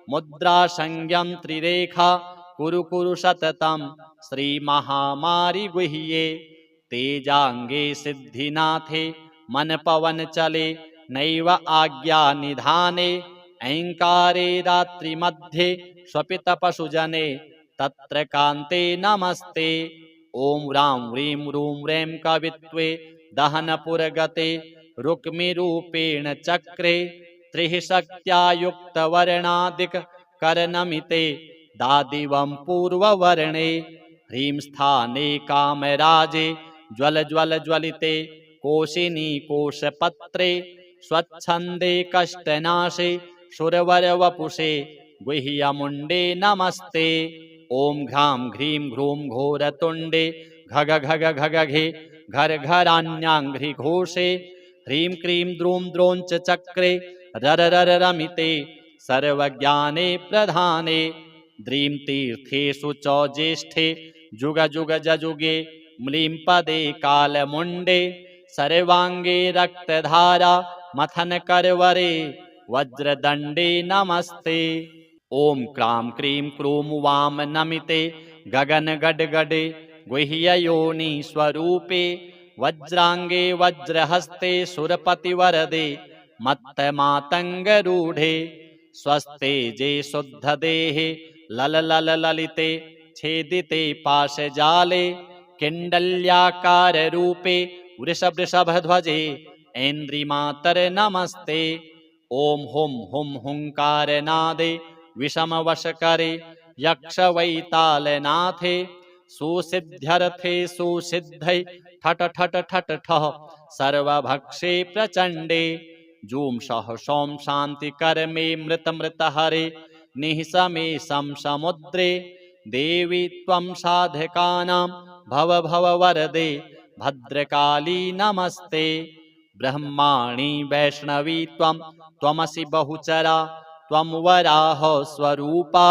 मुद्रासंज्ञं त्रिरेखा कुरु कुरु सततं श्रीमहामारि गुह्ये। तेजाङ्गे सिद्धिनाथे मनपवनचले नैव आज्ञानिधाने ऐङ्कारे रात्रिमध्ये स्वपितपशुजने तत्र कान्ते नमस्ते। ॐ ह्रां ह्रीं ह्रूं ह्रैं कवित्वे दहनपुरगते रुक्मिरूपेण चक्रे त्रिः शक्त्या युक्तवर्णादिक करनमिते दादिवं पूर्ववर्णे ह्रीं स्थाने कामराजे ज्वल ज्वल ज्वलिते कोशिनी कोशपत्रे स्वच्छन्दे कष्टनाशे सुरवरवपुषे गुह्यमुण्डे नमस्ते। ॐ घ्रां घ्रीं घ्रूं घोरतुण्डे घग घग घग घे घर घरान्याङ्घ्रि घोषे ह्रीं क्रीं द्रूं द्रोञ्च चक्रे रर रर रमिते सर्वज्ञाने प्रधाने द्रीं तीर्थेषु च ज्येष्ठे जुग जुग जजुगे म्लीं पदे कालमुण्डे सर्वाङ्गे रक्तधारा मथन करवरे वज्रदण्डे नमस्ते। ॐ क्रां क्रीं क्रूं वाम नमिते गगन गडगडे गुह्ययोनि स्वरूपे वज्रांगे वज्रहस्ते सुरपतिवरदे मत्तमातंगरूढ़े स्वस्ते जे शुद्धदेहे लल लल ललिते छेदिते पाशजाले किंडल्याकार रूपे वृषभध्वजे ऐन्द्रिमातर नमस्ते। ओम हुम हुम हुंकारनादे विषमवशकरे यक्षवैतालनाथे सुसिद्ध्यर्थे सुसिद्धै ठट ठट ठट ठः सर्वभक्षे प्रचंडे जूम सह सोम शांति कर्मे मृत मृत हरे निःसमे सम समुद्रे देवी त्वं साधकानां भव भव वरदे भद्रकाली नमस्ते। ब्रह्माणि वैष्णवी त्वं त्वमसि बहुचरा त्वं वराह स्वरूपा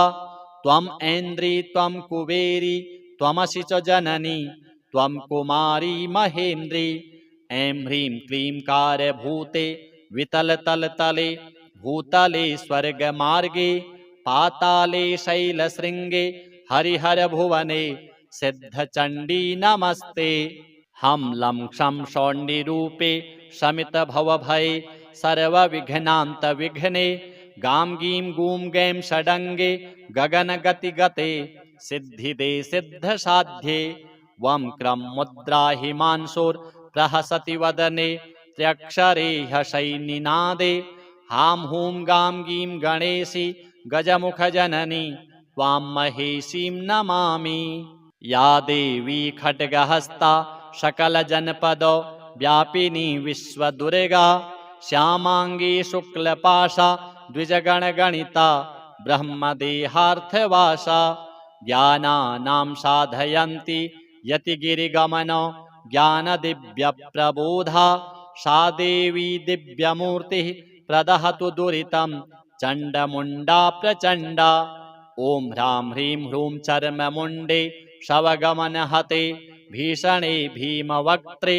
त्वं ऐन्द्री त्वं कुबेरी त्वमसि च जननी त्वं कुमारी महेन्द्री। ऐं ह्रीं क्लीं कारभूते वितलतलतले भूतले स्वर्गमार्गे पाताले शैलशृङ्गे हरिहरभुवने सिद्धचण्डी नमस्ते। हम लं क्षं शौण्डिरूपे शमितभवभये सर्वविघ्नान्तविघ्ने गां गीं गूं गैं षडङ्गे गगनगतिगते सिद्धिदे सिद्धसाध्ये वं क्रं मुद्रा हिमांशोर्प्रहसति वदने त्र्यक्षरे ह्यशैनिनादे हां हूं गां गीं गणेशि गजमुखजननी त्वां महेशीं नमामि। या देवी खड्गहस्ता सकलजनपद व्यापिनी विश्वदुर्गा श्यामांगी शुक्लपाशा द्विजगणगणिता ब्रह्मदेहार्थवासा ज्ञानानां साधयन्ति यतिगिरिगमन ज्ञानदिव्यप्रबोधा सा देवी दिव्यमूर्तिः प्रदहतु दुरितं चण्डमुण्डा प्रचण्डा। ॐ ह्रां ह्रीं ह्रूं चर्ममुण्डे शवगमनहते भीषणे भीमवक्त्रे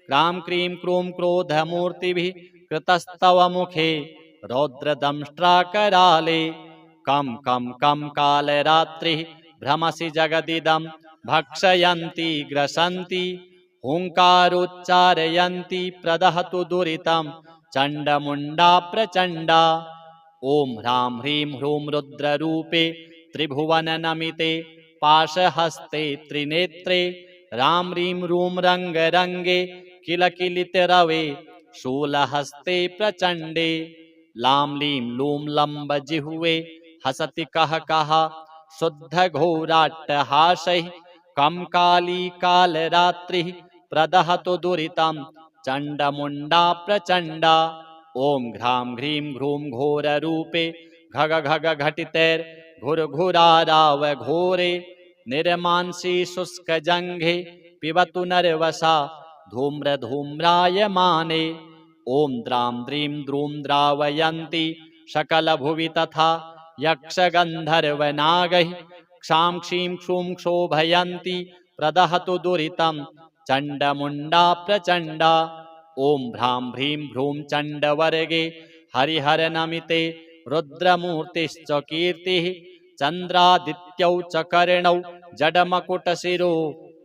क्रां क्रीं क्रूं क्रोधमूर्तिभिः कृतस्तव मुखे रौद्रदंष्ट्राकराले कं कं कं कालरात्रिः भ्रमसि जगदिदं भक्षयन्ति ग्रसन्ति हुङ्कारोच्चारयन्ति प्रदहतु दुरितं चण्डमुण्डा प्रचण्डा। ॐ ह्रां ह्रीं ह्रूं रुद्ररूपे त्रिभुवननमिते पाशहस्ते त्रिनेत्रे रां ह्रीं रूं रङ्गरङ्गे किलकिलितरवे शूलहस्ते प्रचण्डे लां लीं लूं लम्बजिह्वे हसति कः कः शुद्धघोराट्टहासैः कं काली कालरात्रिः प्रदहतु दुरितं चण्डमुण्डा प्रचण्डा। ॐ घ्रां ह्रीं घ्रूं घोररूपे घग घग घटितैर्घुरघुराराव घोरे निर्मांसि शुष्कजङ्घे पिबतु नरवसा धूम्रधूम्रायमाने। ॐ द्रां द्रीं द्रूं द्रावयन्ति सकलभुवि तथा यक्षगन्धर्वनागैः क्षां क्षीं क्षूं क्षोभयन्ति प्रदहतु दुरितं चण्डमुण्डा प्रचण्डा। ॐ भ्रां ह्रीं भ्रूं चण्डवर्गे हरिहरनमिते रुद्रमूर्तिश्च कीर्तिः चन्द्रादित्यौ च कर्णौ जडमकुटशिरो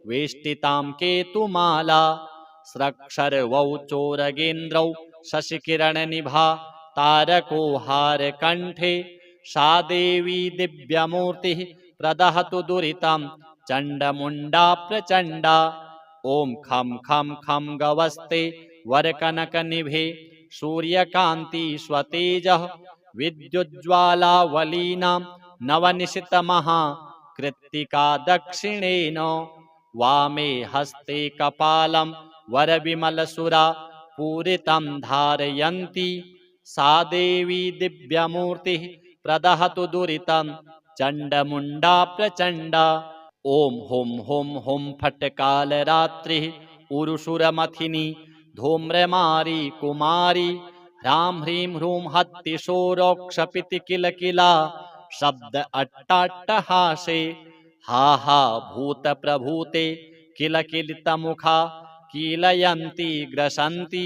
वेष्टितां केतुमाला स्रक्षर्वौ चोरगेन्द्रौ शशिकिरणनिभा तारको हारकण्ठे सा देवी दिव्यमूर्तिः प्रदहतु दुरितं चण्डमुण्डा प्रचण्डा। ॐ खं खं खं गवस्ते वरकनकनिभे सूर्यकान्ति स्वतेजः विद्युज्ज्वालावलीनां नवनिशितमहा कृत्तिका दक्षिणेन वामे हस्ते कपालं वरविमलसुरा पूरितं धारयन्ति सा देवी दिव्यमूर्तिः प्रदहतु दुरितं चण्डमुण्डा प्रचण्डा ॐ हुं हुं हुं फट्कालरात्रिः उरुशुरमथिनी धूम्रमारी कुमारी ह्रां ह्रीं ह्रूं हत्तिशोरोक्षपिति किल किला शब्द अट्टाट्टहासे हा हा भूतप्रभूते किल किलितमुखा कीलयन्ति ग्रसन्ति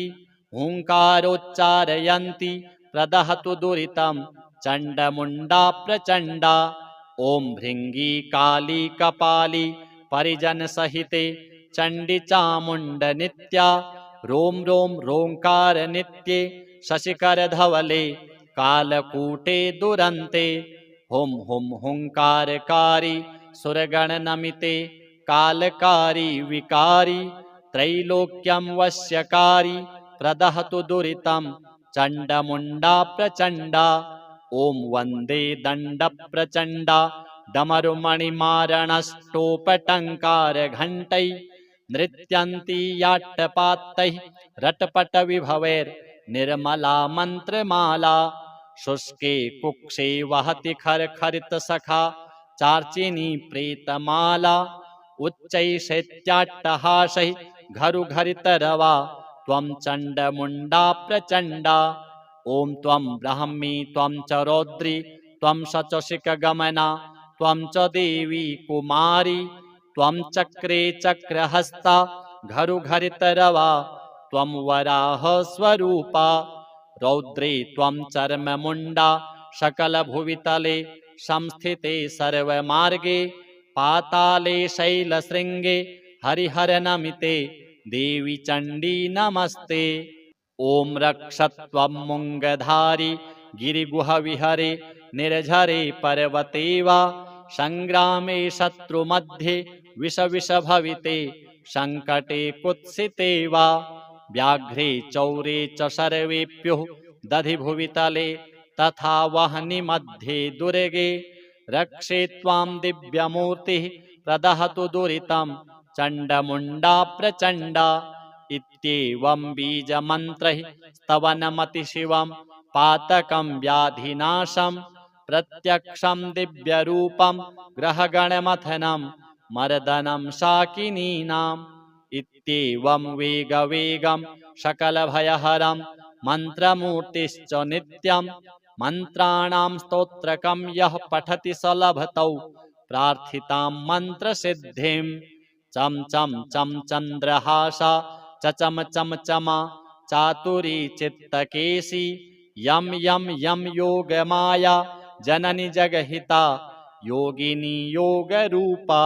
हुङ्कारोच्चारयन्ति प्रदहतु दुरितं चण्डमुण्डा प्रचण्डा ॐ भृङ्गी काली कपाली परिजनसहिते चण्डी चामुण्डनित्या रों रों रोङ्कारनित्ये शशिकरधवले कालकूटे दुरन्ते हुं हुं हुङ्कारकारी सुरगणनमिते कालकारी विकारी त्रैलोक्यं वश्यकारी प्रदहतु दुरितं चण्डमुण्डा प्रचण्डा ॐ वन्दे दण्डप्रचण्डा डमरुमणिमारणष्टोपटङ्कारघण्टैः नृत्यन्ती याट्टपात्तैः रटपटविभवैर्निर्मला मन्त्रमाला शुष्के कुक्षे वहति खरखरितसखा चार्चिनी प्रेतमाला उच्चैः शैत्याट्टहासैः घरुघरितरवा त्वं चण्डमुण्डा प्रचण्डा ॐ त्वं ब्राह्मी त्वं च रौद्री त्वं शचशिखगमना त्वं च देवी कुमारी त्वं चक्रे चक्रहस्ता घरुघरितरवा त्वं वराहस्वरूपा रौद्रे त्वं चर्ममुण्डा सकलभुवितले संस्थिते सर्वमार्गे पाताले शैलशृङ्गे हरिहरनमिते देवी चण्डी नमस्ते ॐ रक्षत्वं मूङ्गधारी गिरिगुहविहरे निर्झरे पर्वते वा सङ्ग्रामे शत्रुमध्ये विषविषभविते सङ्कटे कुत्सिते वा व्याघ्रे चौरे च सर्वेभ्योः दधिभुवितले तथा वह्नि मध्ये दुर्गे रक्षे त्वां दिव्यमूर्तिः प्रदहतु दुरितं चण्डमुण्डा प्रचण्डा इत्येवं बीजमन्त्रैः स्तवनमतिशिवं पातकं व्याधिनाशं प्रत्यक्षं दिव्यरूपं ग्रहगणमथनं मर्दनं शाकिनीनाम् इत्येवं वेगवेगं सकलभयहरं मन्त्रमूर्तिश्च नित्यं मन्त्राणां स्तोत्रकं यः पठति स लभतौ प्रार्थितां मन्त्रसिद्धिं चं चं चं चन्द्रहासा चचम चम चमा चातुरी चित्तकेशी यं यं यं योगमाया जननी जगहिता योगिनी योगरूपा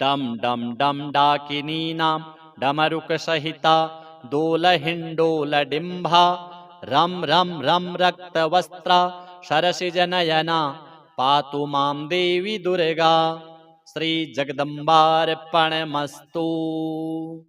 डम डम डम डाकिनीनां डमरुकसहिता दोलहिण्डोलडिम्भा रं रं रं रक्तवस्त्रा सरसिजनयना पातु मां देवी दुर्गा श्रीजगदम्बार्पणमस्तु।